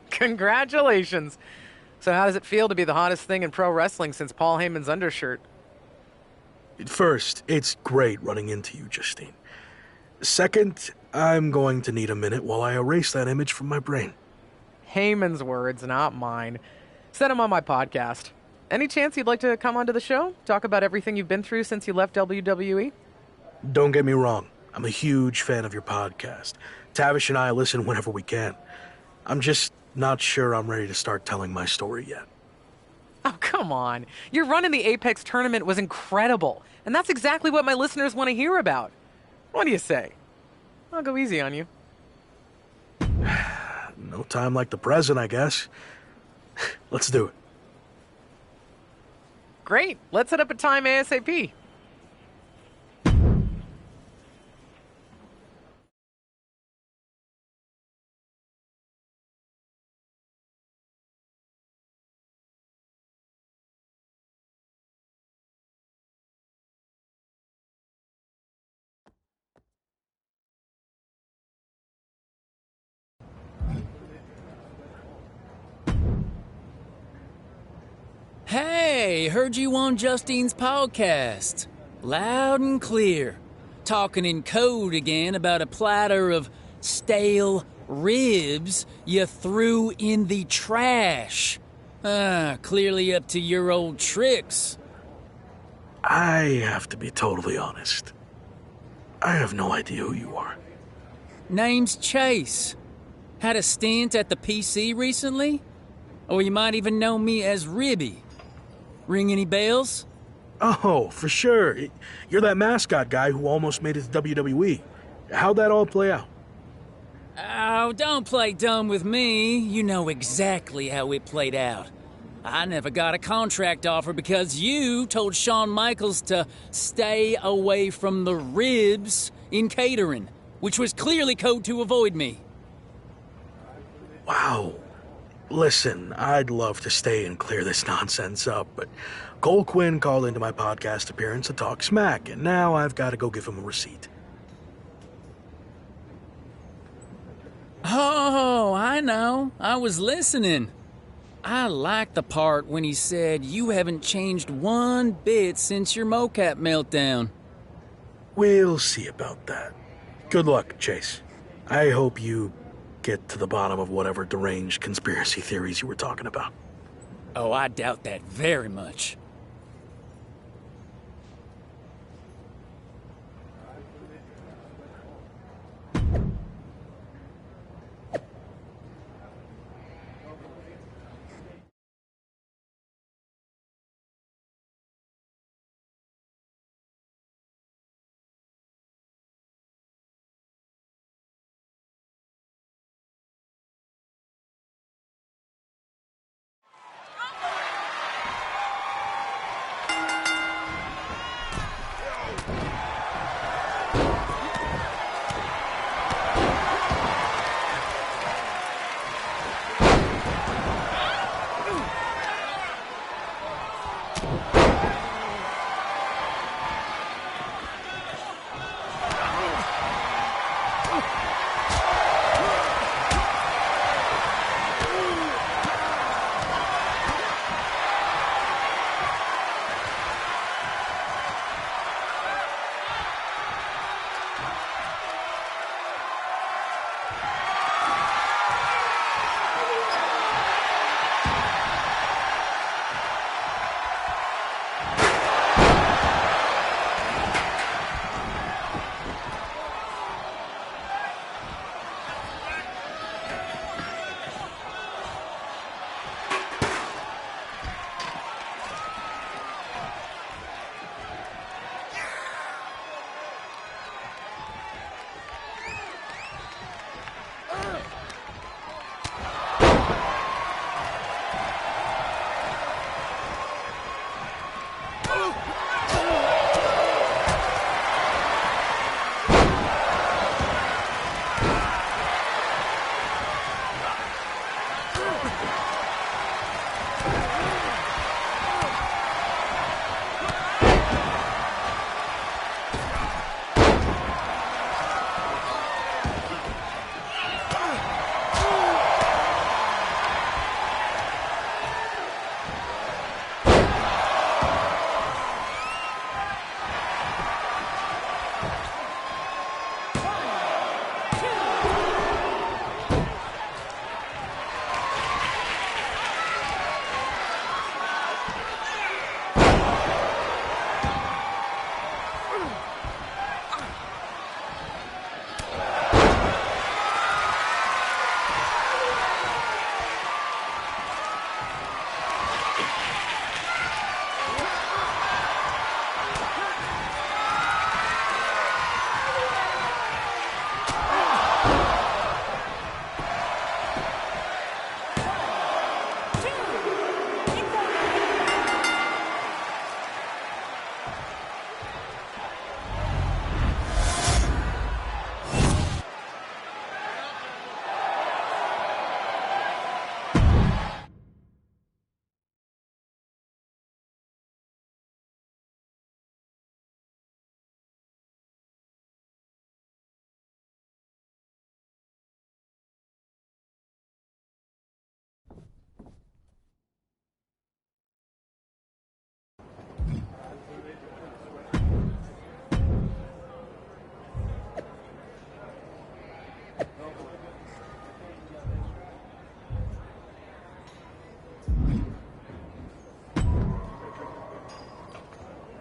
Congratulations. So how does it feel to be the hottest thing in pro wrestling since Paul Heyman's undershirt? First, it's great running into you, Justine. Second, I'm going to need a minute while I erase that image from my brain. Heyman's words, not mine. Said him on my podcast. Any chance you'd like to come onto the show? Talk about everything you've been through since you left WWE? Don't get me wrong. I'm a huge fan of your podcast. Tavish and I listen whenever we can. I'm just not sure I'm ready to start telling my story yet. Oh, come on. Your run in the Apex tournament was incredible, and that's exactly what my listeners want to hear about. What do you say? I'll go easy on you. No time like the present, I guess. Let's do it. Great. Let's set up a time ASAP. Hey, heard you on Justine's podcast. Loud and clear. Talking in code again about a platter of stale ribs you threw in the trash. Clearly up to your old tricks. I have to be totally honest. I have no idea who you are. Name's Chase. Had a stint at the PC recently? Or you might even know me as Ribby. Ring any bells? Oh, for sure. You're that mascot guy who almost made it to WWE. How'd that all play out? Oh, don't play dumb with me. You know exactly how it played out. I never got a contract offer because you told Shawn Michaels to stay away from the ribs in catering, which was clearly code to avoid me. Wow. Listen, I'd love to stay and clear this nonsense up, but Cole Quinn called into my podcast appearance to talk smack, and now I've got to go give him a receipt. Oh, I know. I was listening. I liked the part when he said you haven't changed one bit since your mocap meltdown. We'll see about that. Good luck, Chase. I hope you get to the bottom of whatever deranged conspiracy theories you were talking about. Oh, I doubt that very much.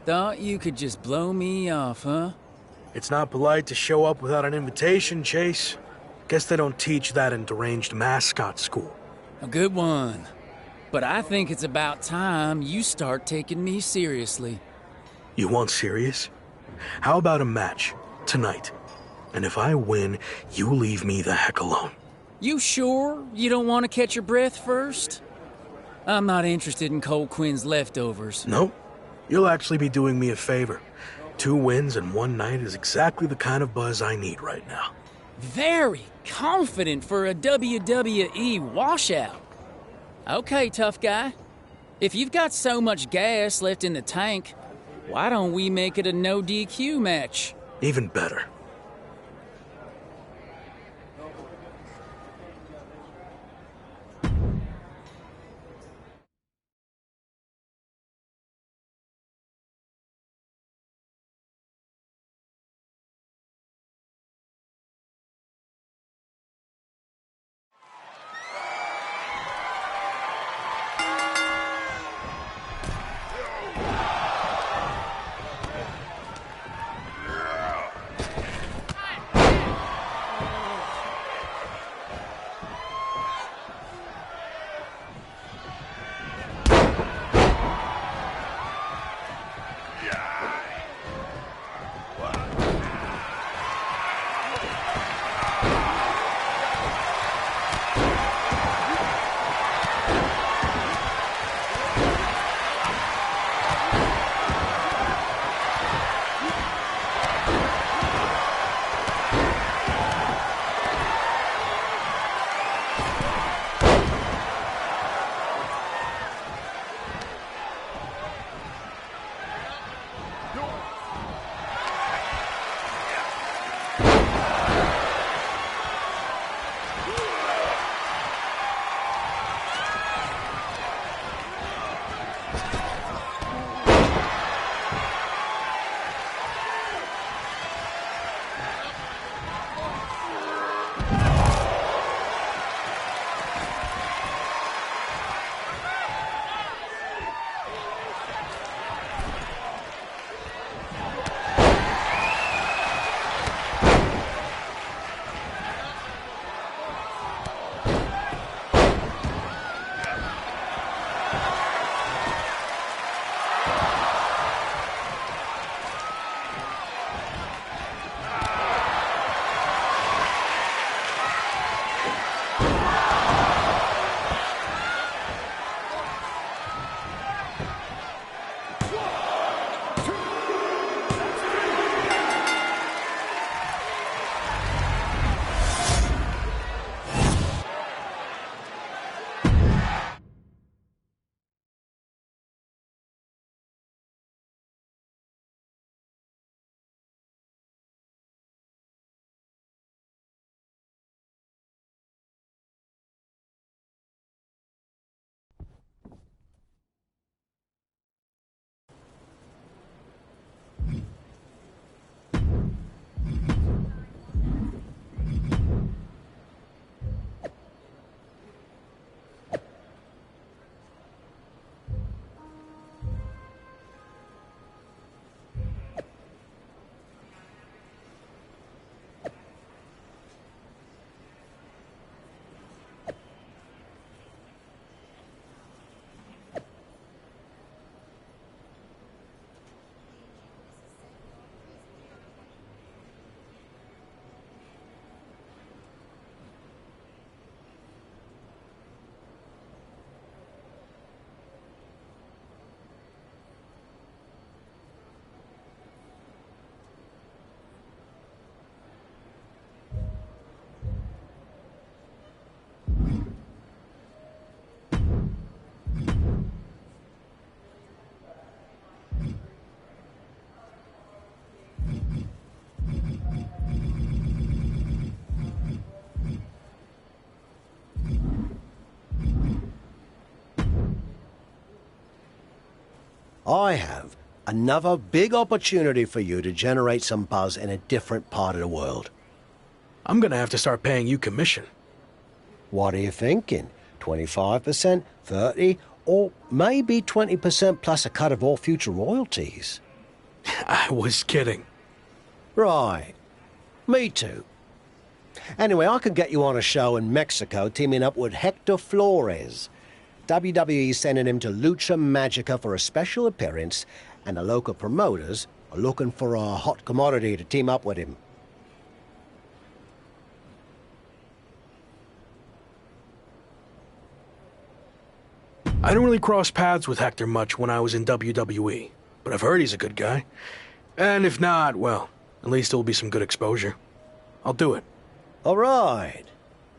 Thought you could just blow me off, huh? It's not polite to show up without an invitation, Chase. Guess they don't teach that in deranged mascot school. A good one. But I think it's about time you start taking me seriously. You want serious? How about a match, tonight? And if I win, you leave me the heck alone. You sure you don't want to catch your breath first? I'm not interested in Cole Quinn's leftovers. Nope. You'll actually be doing me a favor. 2 wins in 1 night is exactly the kind of buzz I need right now. Very confident for a WWE washout. Okay, tough guy. If you've got so much gas left in the tank, why don't we make it a no DQ match? Even better. I have another big opportunity for you to generate some buzz in a different part of the world. I'm gonna have to start paying you commission. What are you thinking? 25%, 30%, or maybe 20% plus a cut of all future royalties? I was kidding. Right. Me too. Anyway, I can get you on a show in Mexico teaming up with Hector Flores. WWE's sending him to Lucha Magica for a special appearance, and the local promoters are looking for a hot commodity to team up with him. I didn't really cross paths with Hector much when I was in WWE, but I've heard he's a good guy. And if not, well, at least it'll be some good exposure. I'll do it. All right.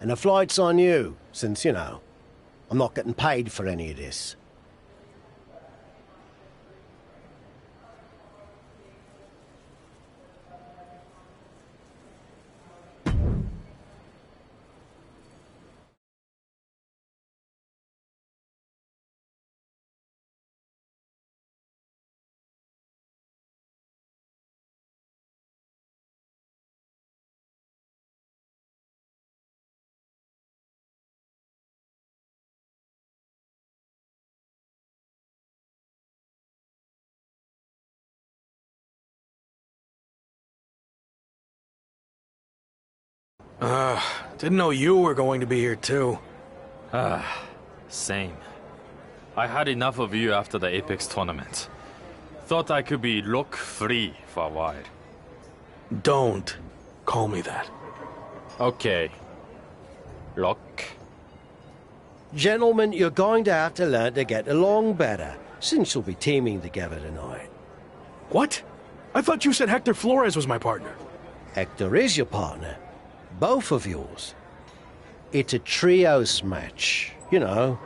And the flight's on you, since, you know, I'm not getting paid for any of this. Didn't know you were going to be here too. Same. I had enough of you after the Apex tournament. Thought I could be look-free for a while. Don't call me that. Okay. Look. Gentlemen, you're going to have to learn to get along better, since you'll be teaming together tonight. What? I thought you said Hector Flores was my partner. Hector is your partner. Both of yours. It's a trios match. You know,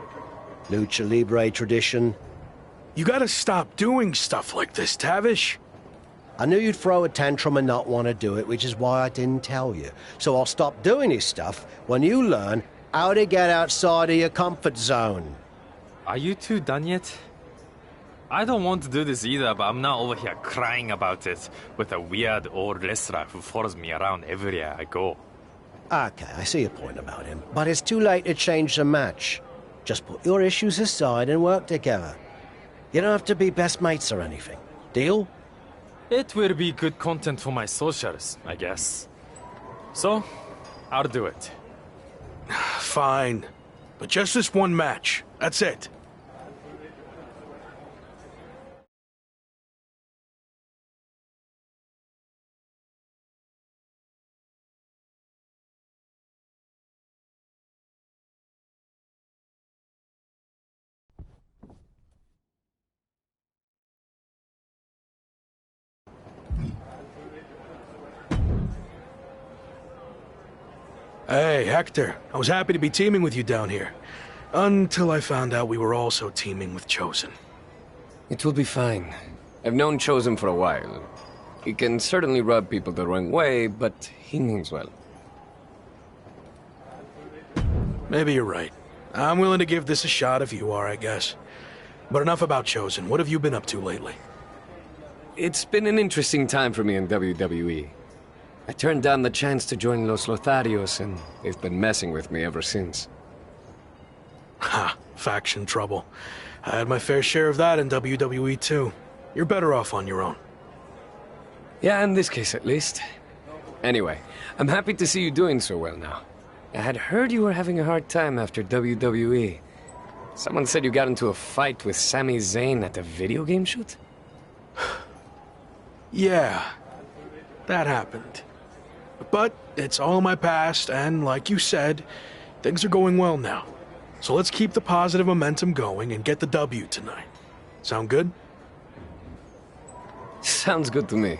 Lucha Libre tradition. You gotta stop doing stuff like this, Tavish. I knew you'd throw a tantrum and not want to do it, which is why I didn't tell you. So I'll stop doing this stuff when you learn how to get outside of your comfort zone. Are you two done yet? I don't want to do this either, but I'm not over here crying about it with a weird old wrestler who follows me around everywhere I go. Okay, I see your point about him, but it's too late to change the match. Just put your issues aside and work together. You don't have to be best mates or anything. Deal? It will be good content for my socials, I guess. So, I'll do it. Fine. But just this one match. That's it. Hey, Hector. I was happy to be teaming with you down here. Until I found out we were also teaming with Chosen. It will be fine. I've known Chosen for a while. He can certainly rub people the wrong way, but he means well. Maybe you're right. I'm willing to give this a shot if you are, I guess. But enough about Chosen. What have you been up to lately? It's been an interesting time for me in WWE. I turned down the chance to join Los Lotharios, and they've been messing with me ever since. Ha, faction trouble. I had my fair share of that in WWE too. You're better off on your own. Yeah, in this case at least. Anyway, I'm happy to see you doing so well now. I had heard you were having a hard time after WWE. Someone said you got into a fight with Sami Zayn at a video game shoot? Yeah, that happened. But it's all in my past, and like you said, things are going well now. So let's keep the positive momentum going and get the W tonight. Sound good? Sounds good to me.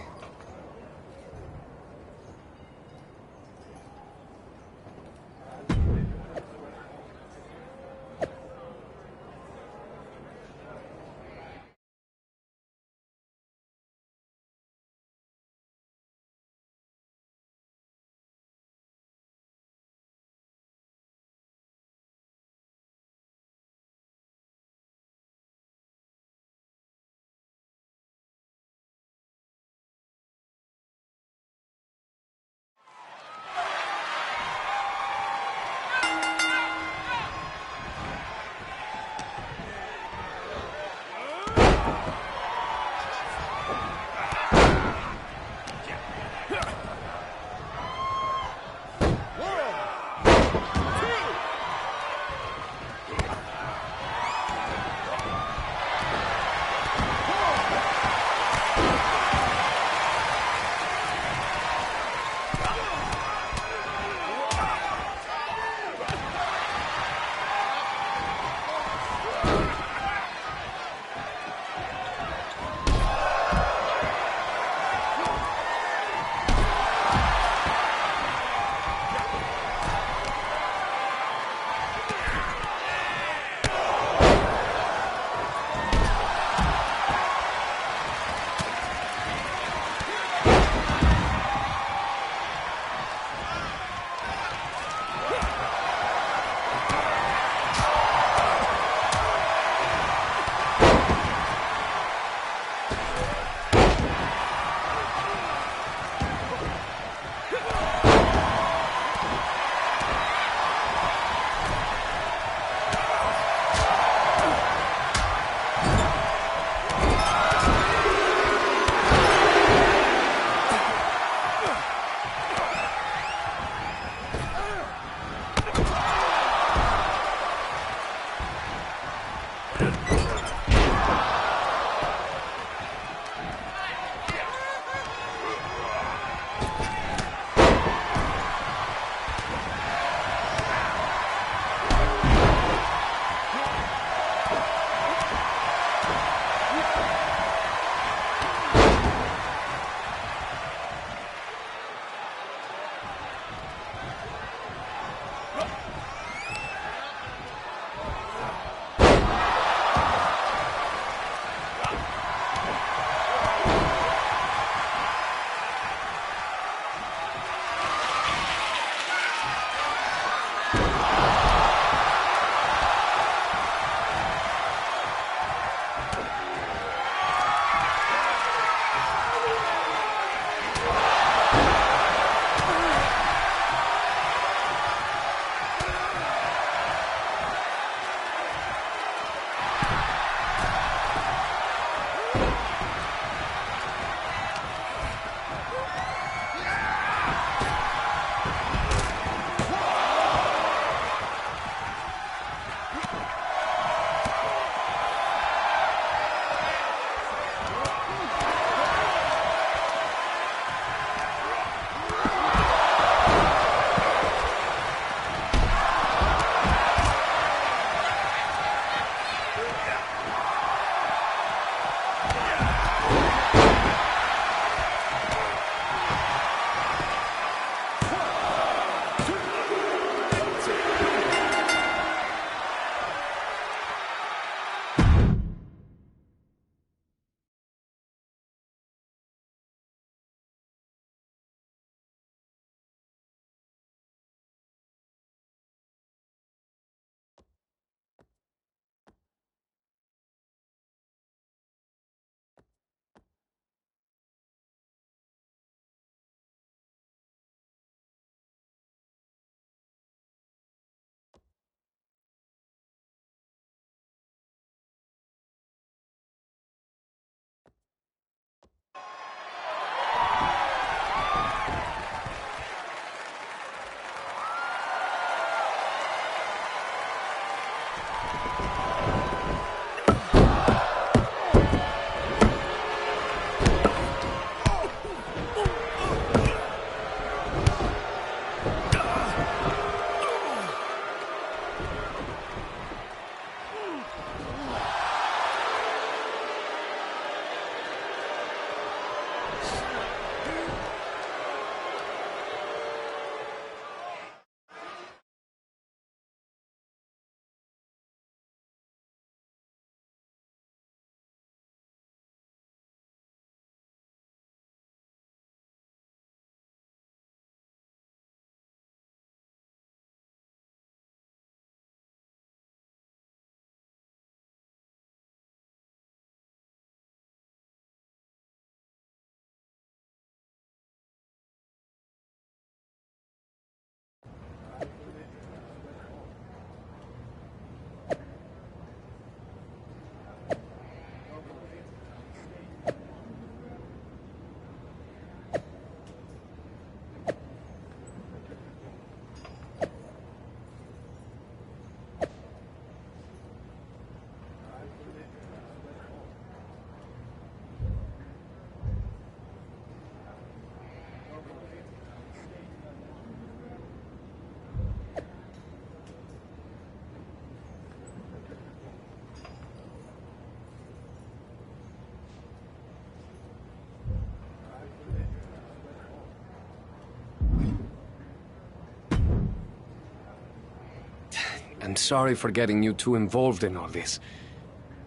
I'm sorry for getting you too involved in all this.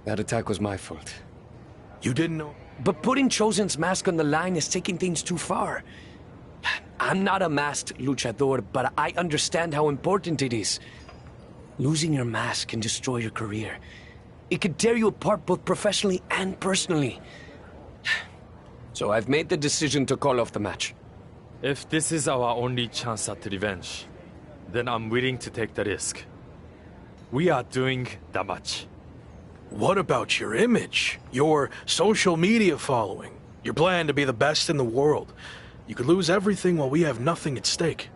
That attack was my fault. You didn't know? But putting Chosen's mask on the line is taking things too far. I'm not a masked luchador, but I understand how important it is. Losing your mask can destroy your career. It can tear you apart both professionally and personally. So I've made the decision to call off the match. If this is our only chance at revenge, then I'm willing to take the risk. We are doing the match. What about your image? Your social media following? Your plan to be the best in the world? You could lose everything while we have nothing at stake.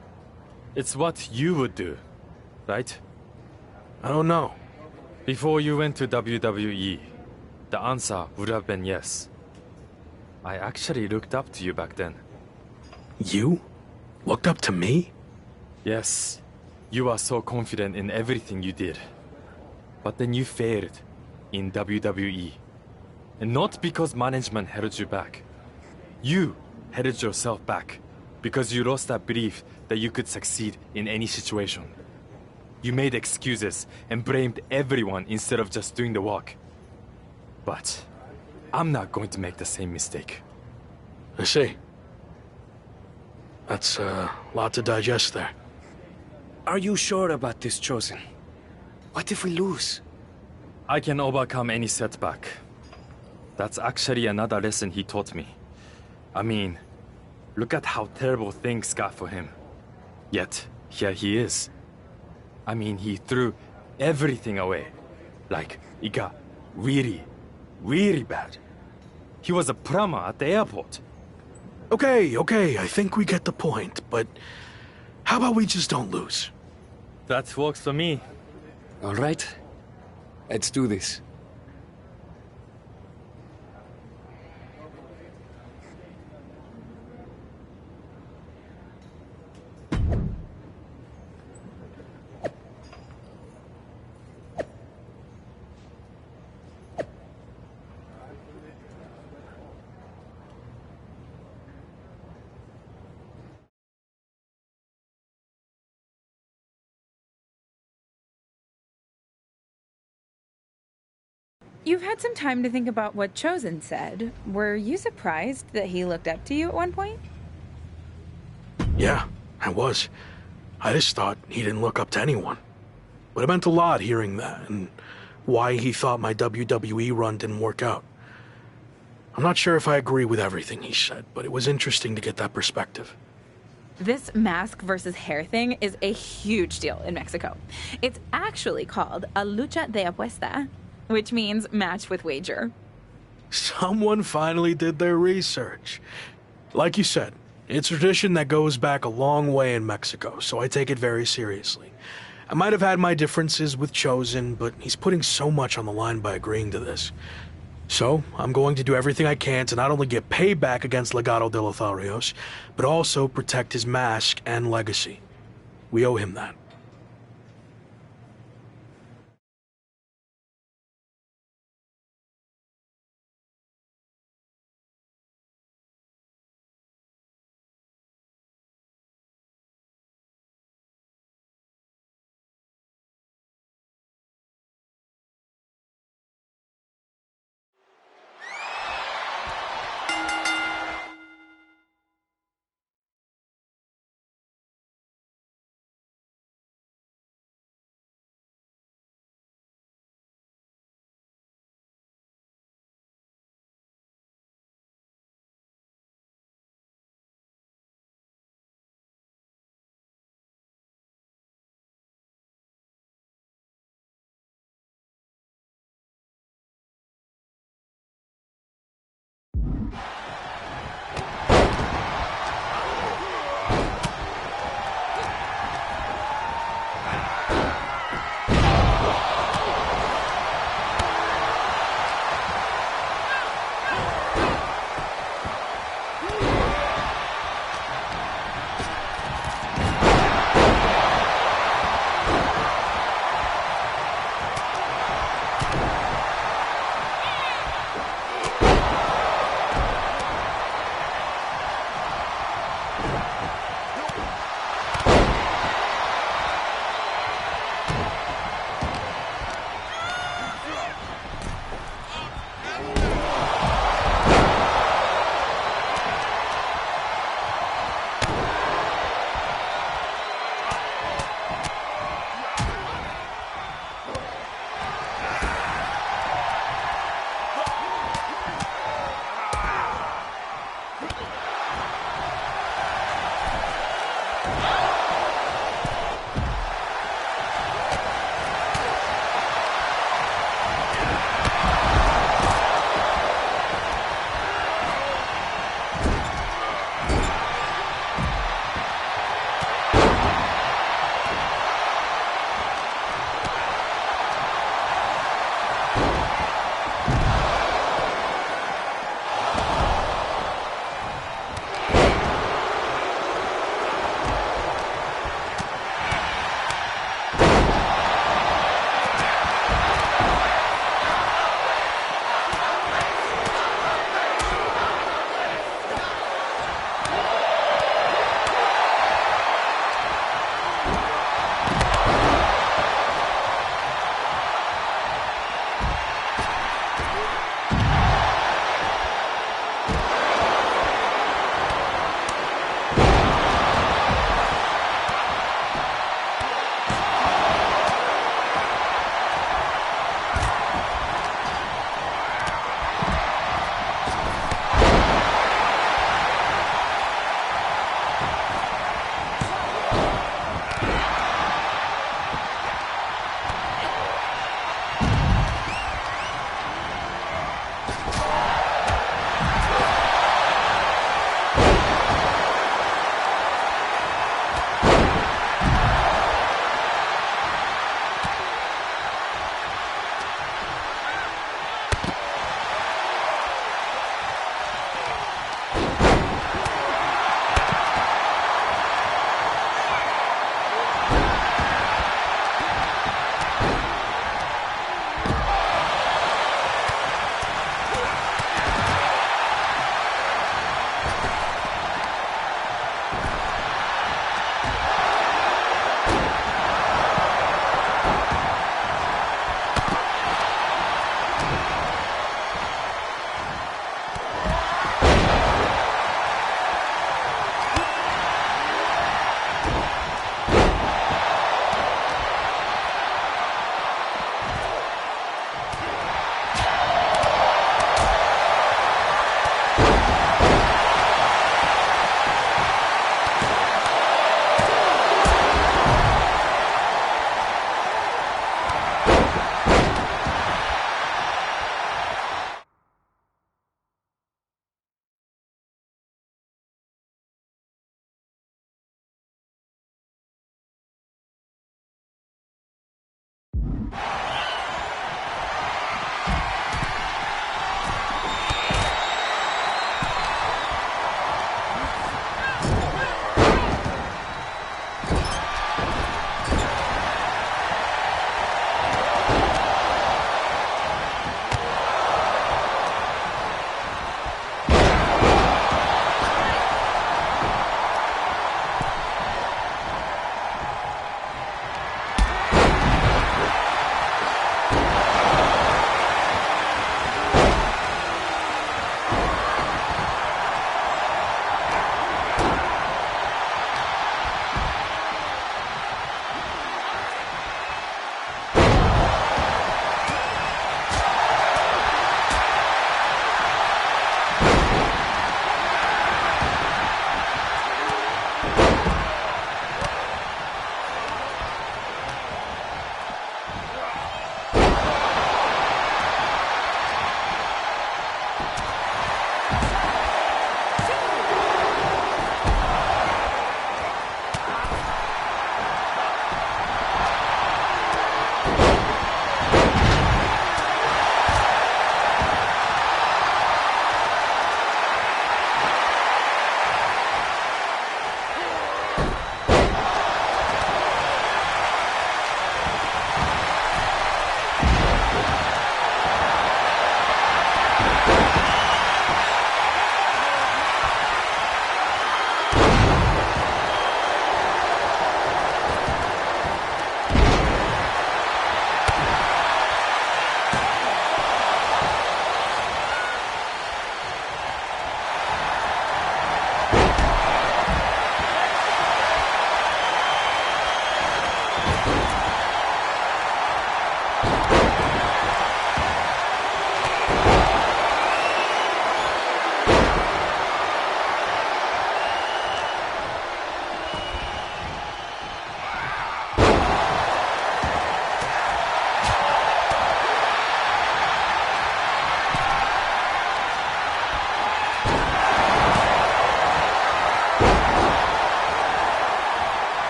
It's what you would do, right? I don't know. Before you went to WWE, the answer would have been yes. I actually looked up to you back then. You? Looked up to me? Yes. You are so confident in everything you did. But then you failed in WWE. And not because management held you back. You held yourself back because you lost that belief that you could succeed in any situation. You made excuses and blamed everyone instead of just doing the work. But I'm not going to make the same mistake. I see. That's a lot to digest there. Are you sure about this, Chosen? What if we lose? I can overcome any setback. That's actually another lesson he taught me. I mean, look at how terrible things got for him. Yet, here he is. I mean, he threw everything away. Like, it got really, really bad. He was a plumber at the airport. Okay, I think we get the point, but how about we just don't lose? That works for me. All right. Let's do this. You've had some time to think about what Chosen said. Were you surprised that he looked up to you at one point? Yeah, I was. I just thought he didn't look up to anyone. But it meant a lot hearing that, and why he thought my WWE run didn't work out. I'm not sure if I agree with everything he said, but it was interesting to get that perspective. This mask versus hair thing is a huge deal in Mexico. It's actually called a lucha de apuesta, which means match with wager. Someone finally did their research. Like you said, it's a tradition that goes back a long way in Mexico, so I take it very seriously. I might have had my differences with Chosen, but he's putting so much on the line by agreeing to this. So, I'm going to do everything I can to not only get payback against Legado de Lotharios, but also protect his mask and legacy. We owe him that.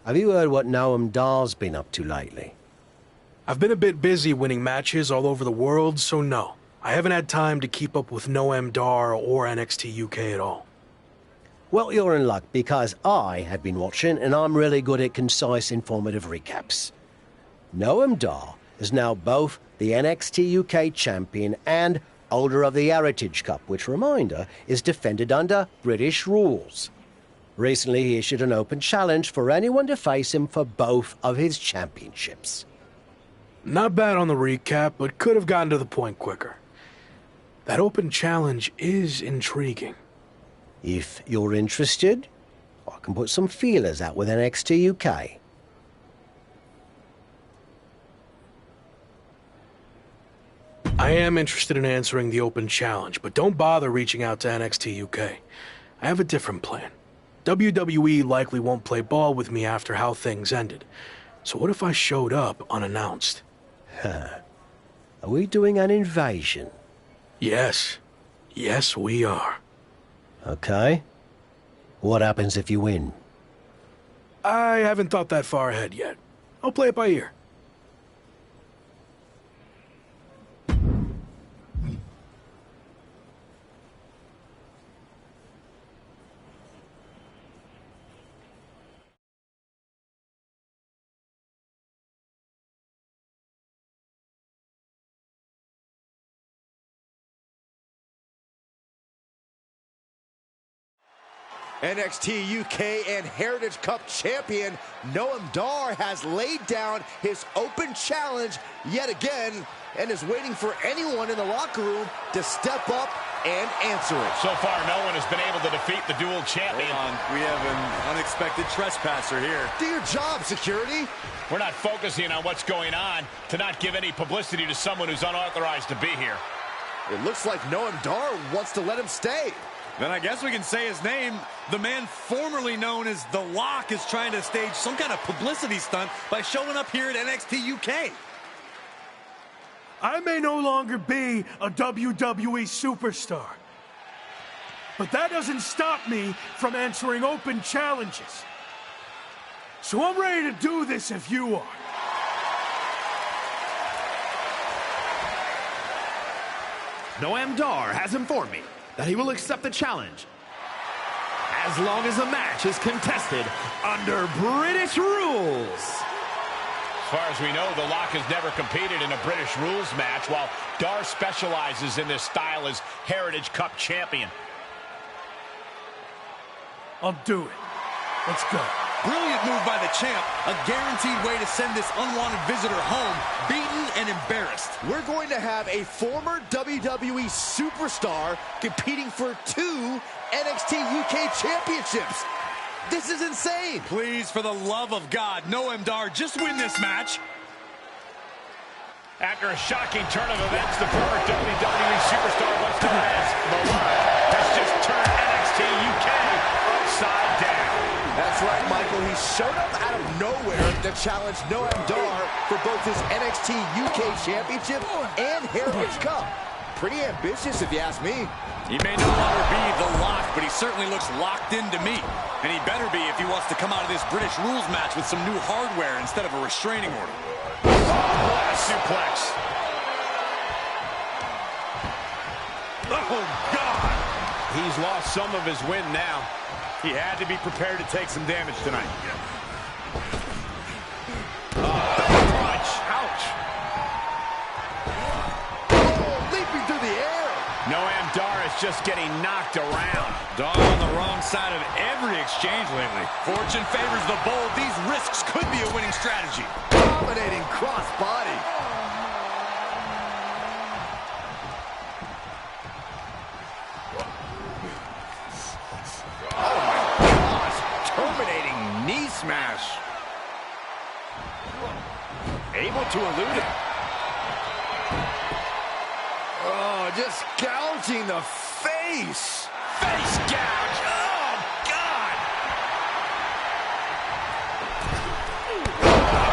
have you heard what Noam Dar's been up to lately? I've been a bit busy winning matches all over the world, so no. I haven't had time to keep up with Noam Dar or NXT UK at all. Well, you're in luck, because I have been watching, and I'm really good at concise, informative recaps. Noam Dar is now both the NXT UK champion and holder of the Heritage Cup, which, reminder, is defended under British rules. Recently, he issued an open challenge for anyone to face him for both of his championships. Not bad on the recap, but could have gotten to the point quicker. That open challenge is intriguing. If you're interested, I can put some feelers out with NXT UK. I am interested in answering the open challenge, but don't bother reaching out to NXT UK. I have a different plan. WWE likely won't play ball with me after how things ended. So what if I showed up unannounced? Are we doing an invasion? Yes. Yes, we are. Okay. What happens if you win? I haven't thought that far ahead yet. I'll play it by ear. NXT UK and Heritage Cup champion Noam Dar has laid down his open challenge yet again and is waiting for anyone in the locker room to step up and answer it. So far, no one has been able to defeat the dual champion. Hold on, we have an unexpected trespasser here. Do your job, security. We're not focusing on what's going on to not give any publicity to someone who's unauthorized to be here. It looks like Noam Dar wants to let him stay. Then I guess we can say his name. The man formerly known as The Lock is trying to stage some kind of publicity stunt by showing up here at NXT UK. I may no longer be a WWE superstar, but that doesn't stop me from answering open challenges. So I'm ready to do this if you are. Noam Dar has informed me that he will accept the challenge as long as the match is contested under British rules. As far as we know, The Lock has never competed in a British rules match, while Dar specializes in this style as Heritage Cup champion. I'll do it. Let's go. Brilliant move by the champ. A guaranteed way to send this unwanted visitor home, beaten and embarrassed. We're going to have a former WWE superstar competing for 2 NXT UK championships. This is insane. Please, for the love of God, Noam Dar, just win this match. After a shocking turn of events, the former WWE superstar, what's known as The Lock, has just turned NXT UK upside down. That's right, Michael. He showed up out of nowhere to challenge Noam Dar for both his NXT UK Championship and Heritage Cup. Pretty ambitious, if you ask me. He may no longer be The Lock, but he certainly looks locked into me. And he better be if he wants to come out of this British rules match with some new hardware instead of a restraining order. What a suplex. Oh, God! He's lost some of his wind now. He had to be prepared to take some damage tonight. Punch. Ouch. Oh, leaping through the air. Noam Dar is just getting knocked around. Dar on the wrong side of every exchange lately. Fortune favors the bold. These risks could be a winning strategy. Dominating cross-body. Knee smash. Able to elude it. Oh, just gouging the face. Face gouge. Oh, God.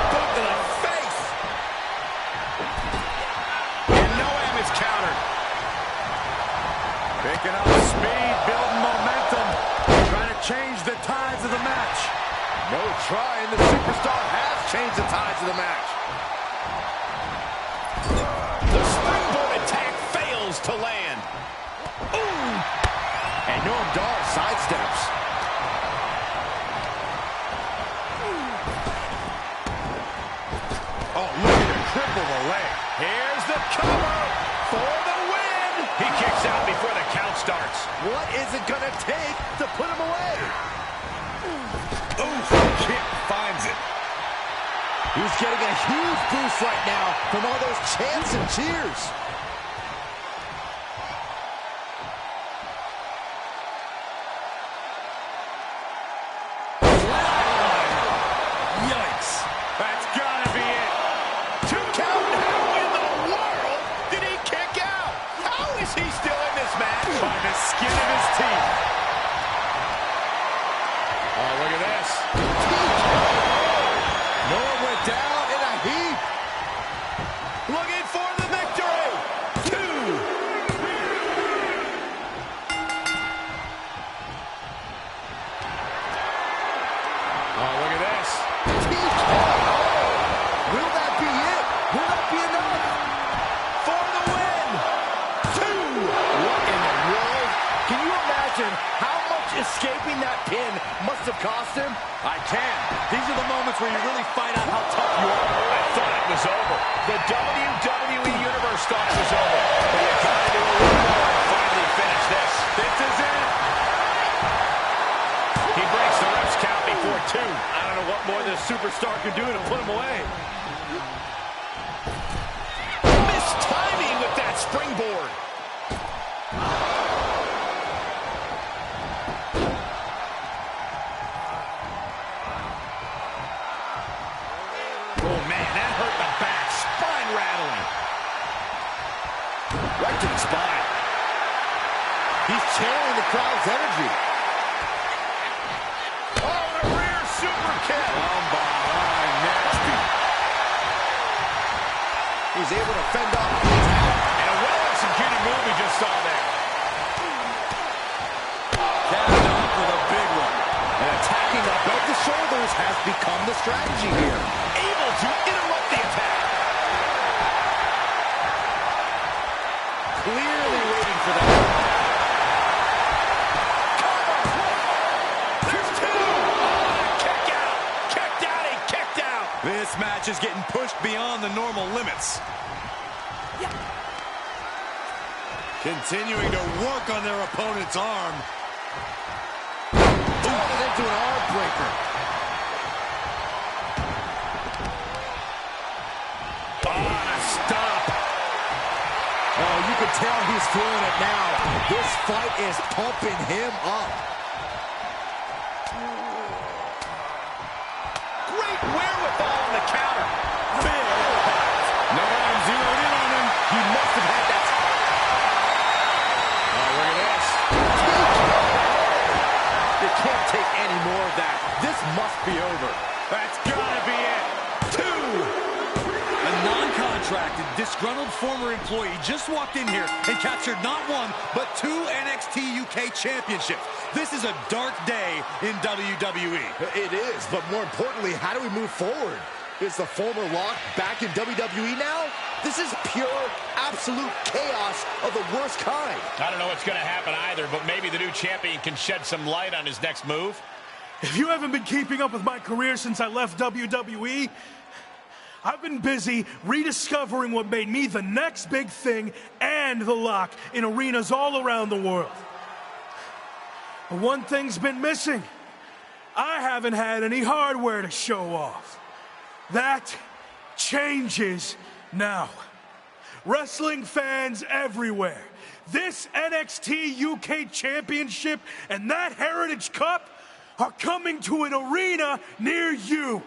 Boot to the face. And Noam is countered. Picking up speed, building momentum. Trying to change the tides of the match. No trying. The superstar has changed the tides of the match. The springboard attack fails to land. Ooh! And Noam Dar sidesteps. Oh, look at him cripple the leg. Here's the cover for the win. He kicks out before the count starts. What is it going to take to put him away? Oof, kick finds it. He's getting a huge boost right now from all those chants and cheers. Yikes. That's gotta be it. 2 count. How in the world did he kick out? How is he still in this match? By the skin of his teeth. Oh, look at this. Noah went down in a heap. Looking for the victory. 2. Oh, look at this. Will that be it? Will that be enough? For the win. 2. What in the world? Can you imagine how much escaping that pin must have cost him? I can. These are the moments where you really find out how tough you are. I thought it was over. The WWE Universe thought it was over. But you gotta do a little more to finally finish this. This is it. He breaks the ref's count before 2. I don't know what more this superstar can do to put him away. Missed timing with that springboard. Oh, man, that hurt the back. Spine rattling. Right to the spine. He's channeling the crowd's energy. Oh, the rear super kick. Nasty. He's able to fend off the attack. And a well-executed move we just saw there. Capped off with a big one. And attacking up both the shoulders has become the strategy here. Able to interrupt the attack. Clearly waiting for that. There's 2. Oh, kick out. Kicked out. He kicked out. This match is getting pushed beyond the normal limits. Continuing to work on their opponent's arm. Turned it into an arm breaker. Stop. Oh, you can tell he's feeling it now. This fight is pumping him up. Great wherewithal on the counter. Big impact. No one zeroed in on him. He must have had that. Oh, look at this. You can't take any more of that. This must be over. That's gotta be it. 2. A non-contracted, disgruntled former employee just walked in here and captured not 1, but 2 NXT UK championships. This is a dark day in WWE. It is, but more importantly, how do we move forward? Is the former Lock back in WWE now? This is pure, absolute chaos of the worst kind. I don't know what's going to happen either, but maybe the new champion can shed some light on his next move. If you haven't been keeping up with my career since I left WWE, I've been busy rediscovering what made me the next big thing and the Lock in arenas all around the world. But one thing's been missing. I haven't had any hardware to show off. That changes now. Wrestling fans everywhere, this NXT UK Championship and that Heritage Cup are coming to an arena near you.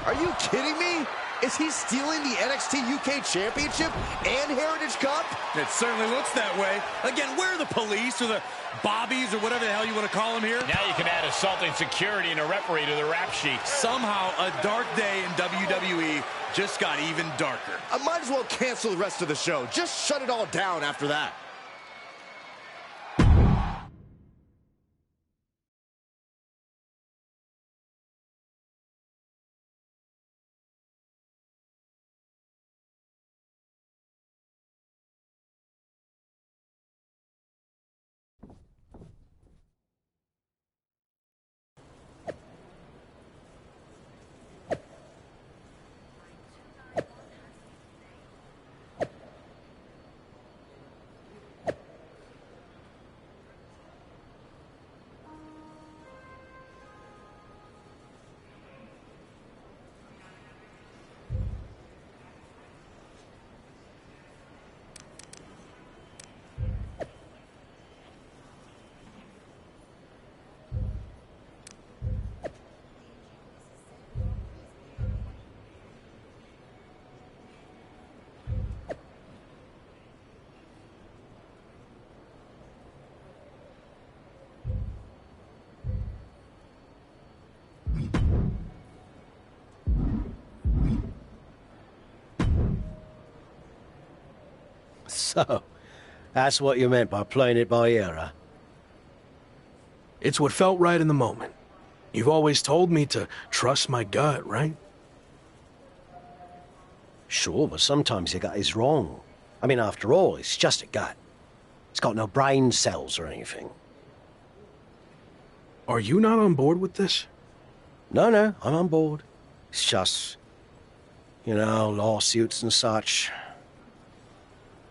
Are you kidding me? Is he stealing the NXT UK Championship and Heritage Cup? It certainly looks that way. Again, where are the police or the bobbies or whatever the hell you want to call them here? Now you can add assaulting security and a referee to the rap sheet. Somehow, a dark day in WWE just got even darker. I might as well cancel the rest of the show. Just shut it all down after that. So, that's what you meant by playing it by ear, huh? It's what felt right in the moment. You've always told me to trust my gut, right? Sure, but sometimes your gut is wrong. I mean, after all, it's just a gut. It's got no brain cells or anything. Are you not on board with this? No, I'm on board. It's just, lawsuits and such.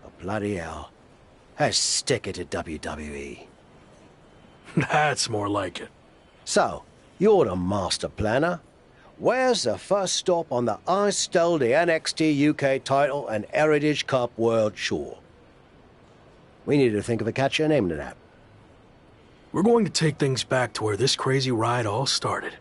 But bloody hell. Let's stick it to WWE. That's more like it. So, you're the master planner. Where's the first stop on the I stole the NXT UK title and Heritage Cup World Tour? We need to think of a catchier name to that. We're going to take things back to where this crazy ride all started.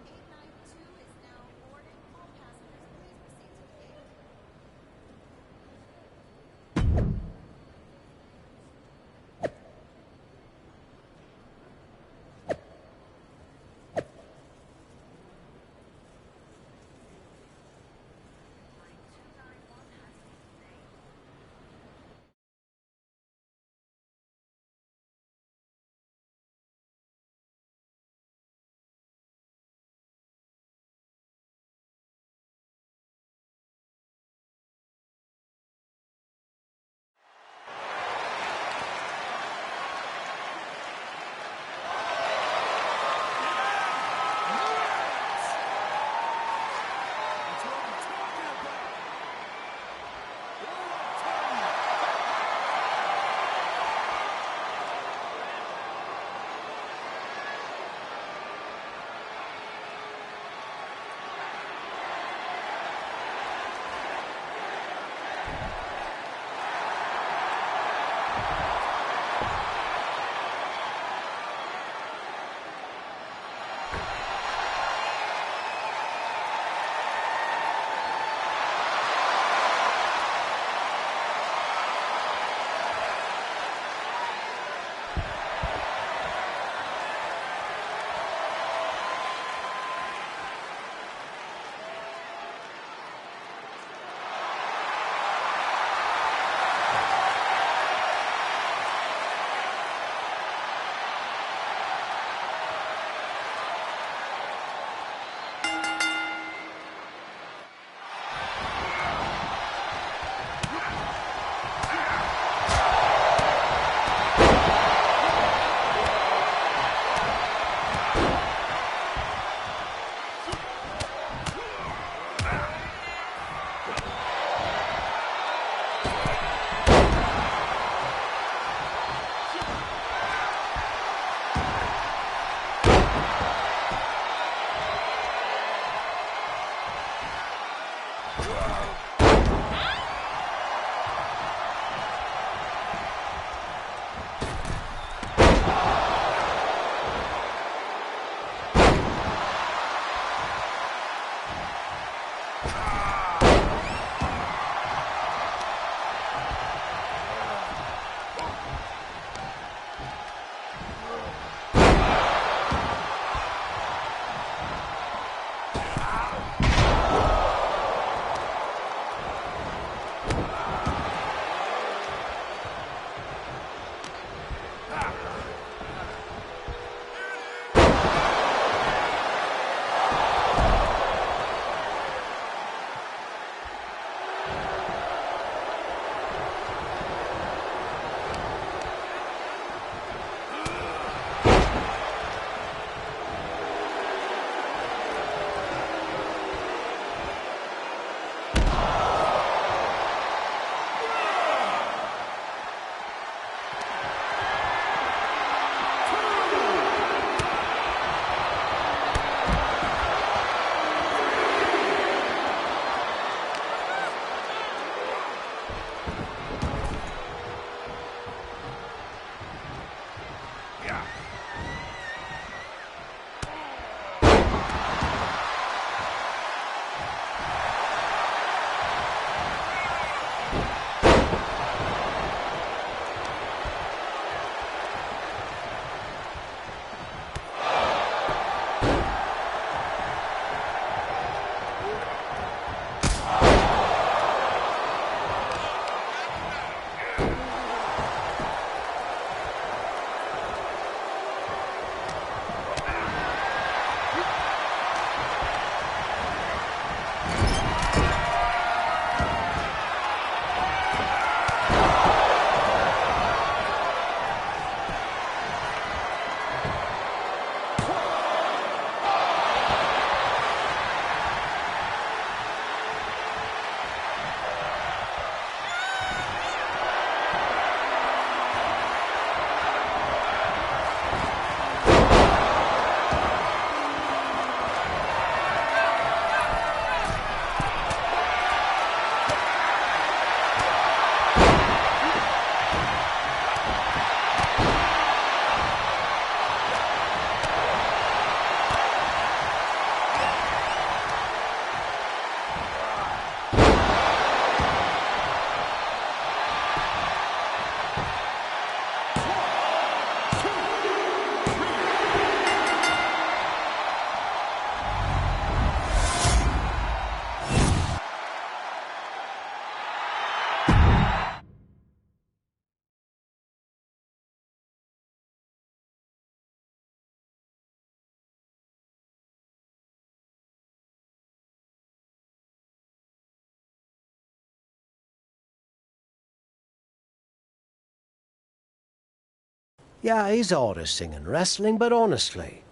Yeah, he's hard as singing wrestling, but honestly,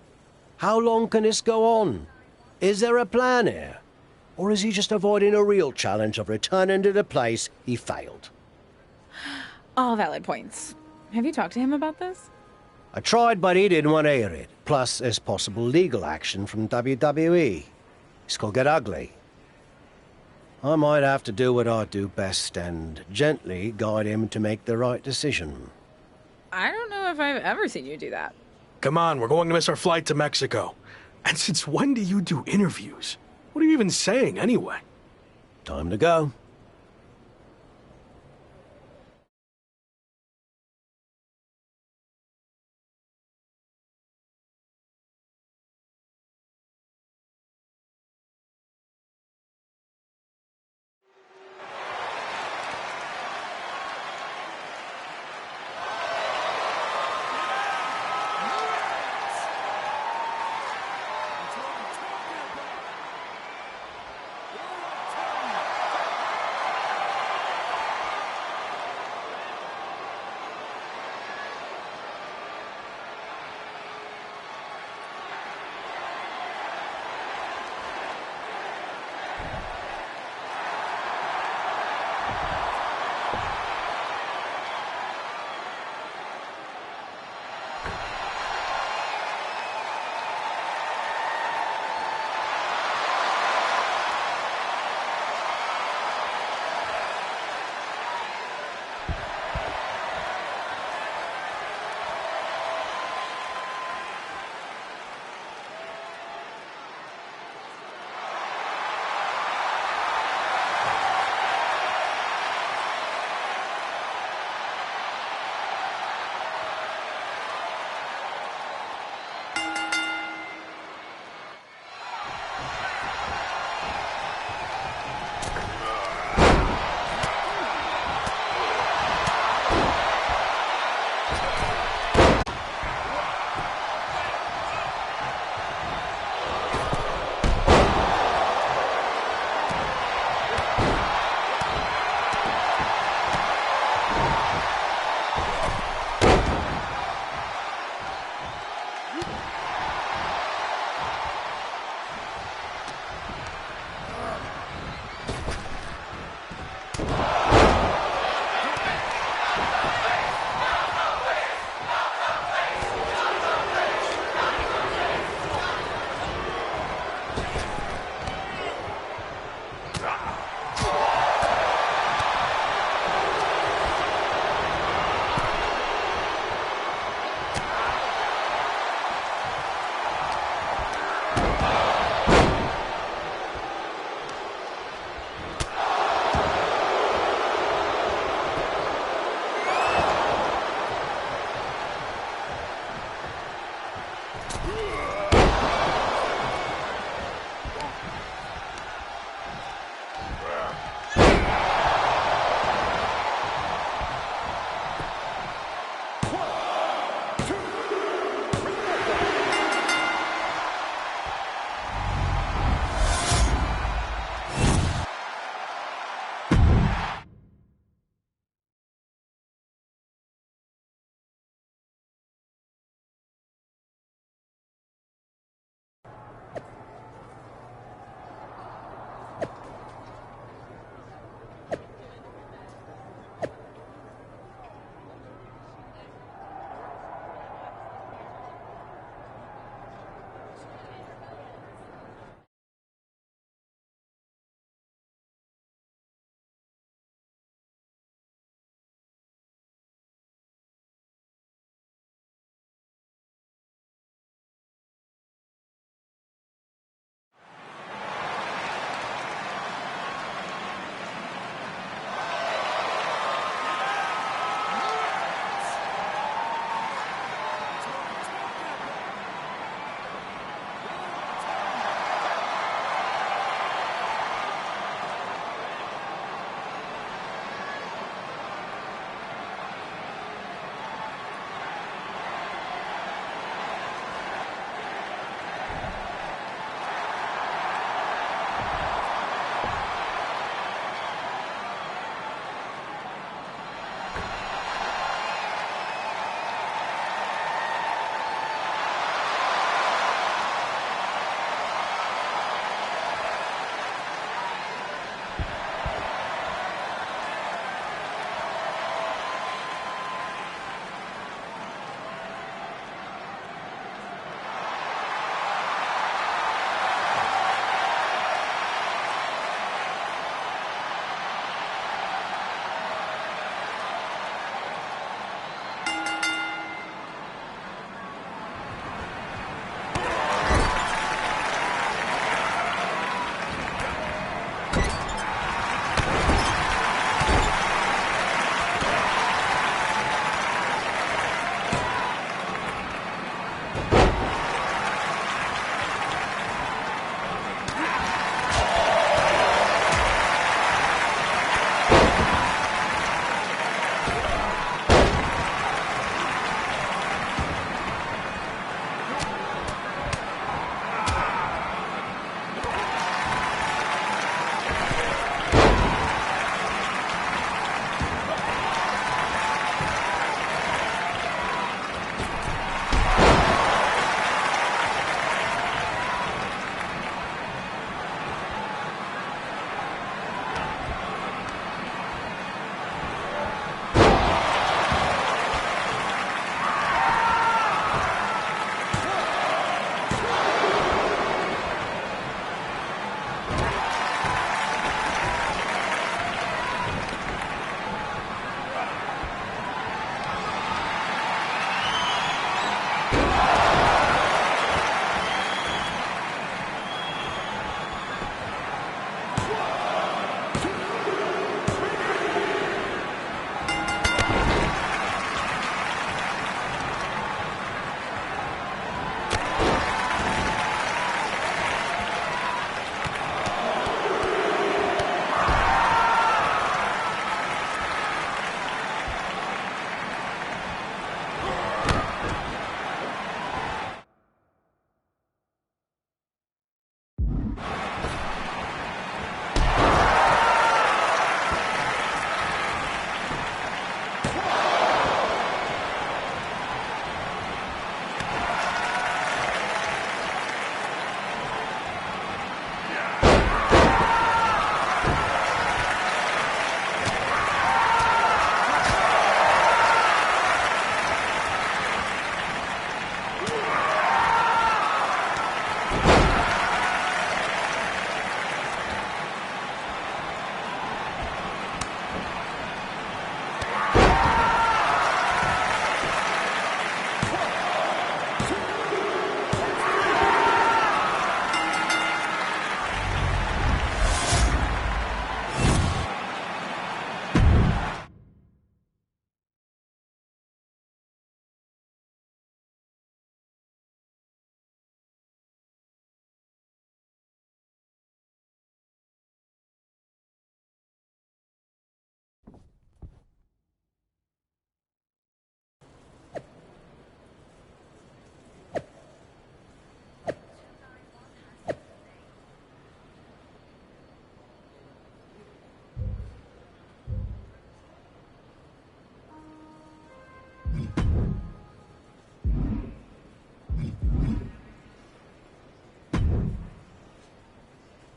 how long can this go on? Is there a plan here? Or is he just avoiding a real challenge of returning to the place he failed? All valid points. Have you talked to him about this? I tried, but he didn't want to hear it. Plus, there's possible legal action from WWE. This could get ugly. I might have to do what I do best and gently guide him to make the right decision. I don't know if I've ever seen you do that. Come on, we're going to miss our flight to Mexico. And since when do you do interviews? What are you even saying, anyway? Time to go.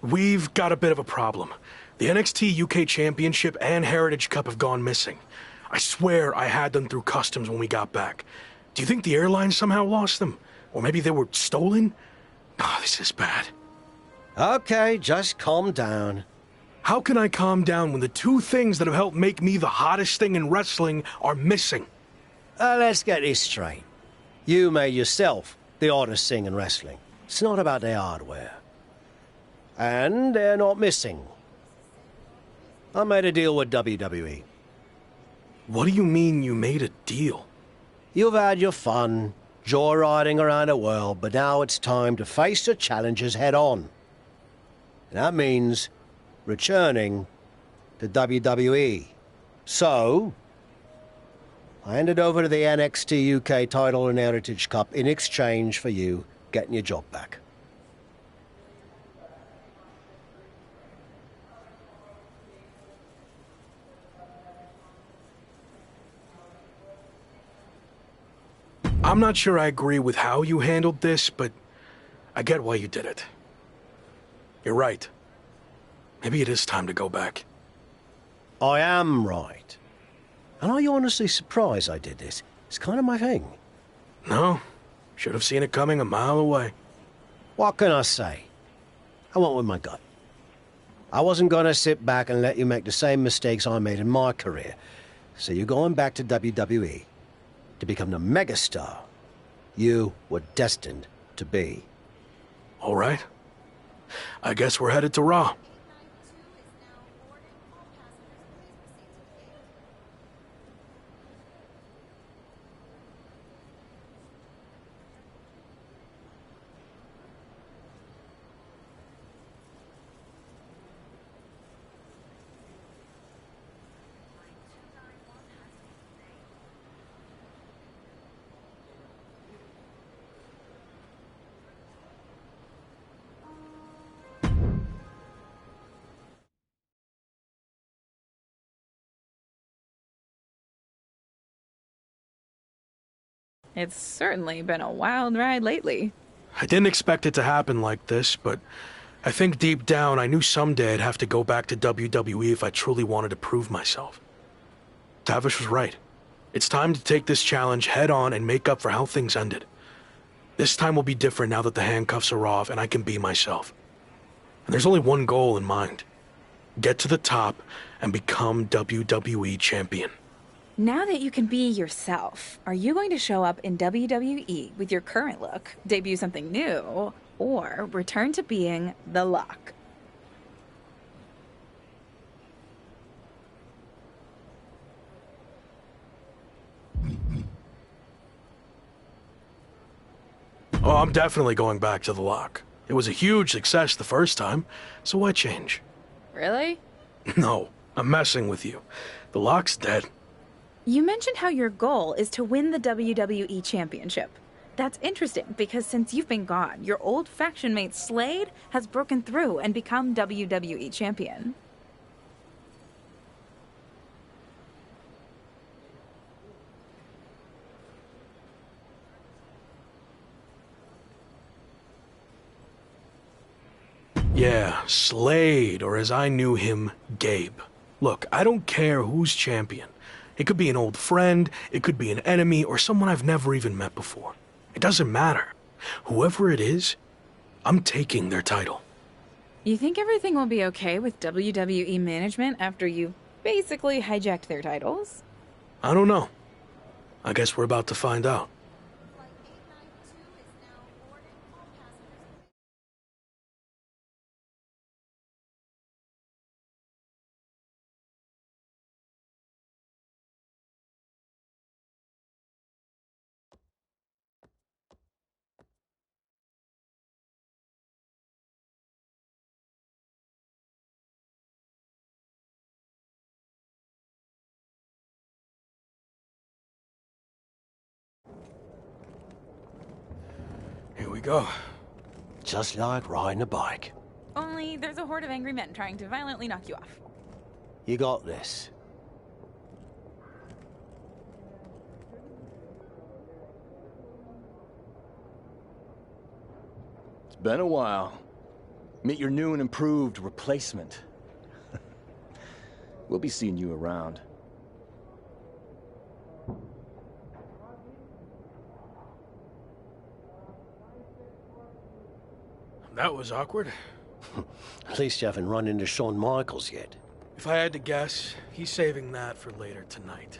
We've got a bit of a problem. The NXT UK Championship and Heritage Cup have gone missing. I swear I had them through customs when we got back. Do you think the airline somehow lost them? Or maybe they were stolen? Oh, this is bad. Okay, just calm down. How can I calm down when the two things that have helped make me the hottest thing in wrestling are missing? Let's get this straight. You made yourself the hottest thing in wrestling. It's not about their hardware. And they're not missing. I made a deal with WWE. What do you mean you made a deal? You've had your fun, joyriding around the world, but now it's time to face the challenges head on. And that means returning to WWE. So, I handed over to the NXT UK title and Heritage Cup in exchange for you getting your job back. I'm not sure I agree with how you handled this, but I get why you did it. You're right. Maybe it is time to go back. I am right. And are you honestly surprised I did this? It's kind of my thing. No. Should have seen it coming a mile away. What can I say? I went with my gut. I wasn't going to sit back and let you make the same mistakes I made in my career. So you're going back to WWE to become the megastar you were destined to be. All right. I guess we're headed to Raw. It's certainly been a wild ride lately. I didn't expect it to happen like this, but I think deep down I knew someday I'd have to go back to WWE if I truly wanted to prove myself. Tavish was right. It's time to take this challenge head on and make up for how things ended. This time will be different now that the handcuffs are off and I can be myself. And there's only one goal in mind. Get to the top and become WWE champion. Now that you can be yourself, are you going to show up in WWE with your current look, debut something new, or return to being the Lock? Oh, I'm definitely going back to the Lock. It was a huge success the first time, so why change? Really? No, I'm messing with you. The Lock's dead. You mentioned how your goal is to win the WWE Championship. That's interesting because since you've been gone, your old faction mate Slade has broken through and become WWE Champion. Yeah, Slade, or as I knew him, Gabe. Look, I don't care who's champion. It could be an old friend, it could be an enemy, or someone I've never even met before. It doesn't matter. Whoever it is, I'm taking their title. You think everything will be okay with WWE management after you basically hijacked their titles? I don't know. I guess we're about to find out. Here we go. Just like riding a bike. Only there's a horde of angry men trying to violently knock you off. You got this. It's been a while. Meet your new and improved replacement. We'll be seeing you around. That was awkward. At least you haven't run into Shawn Michaels yet. If I had to guess, he's saving that for later tonight.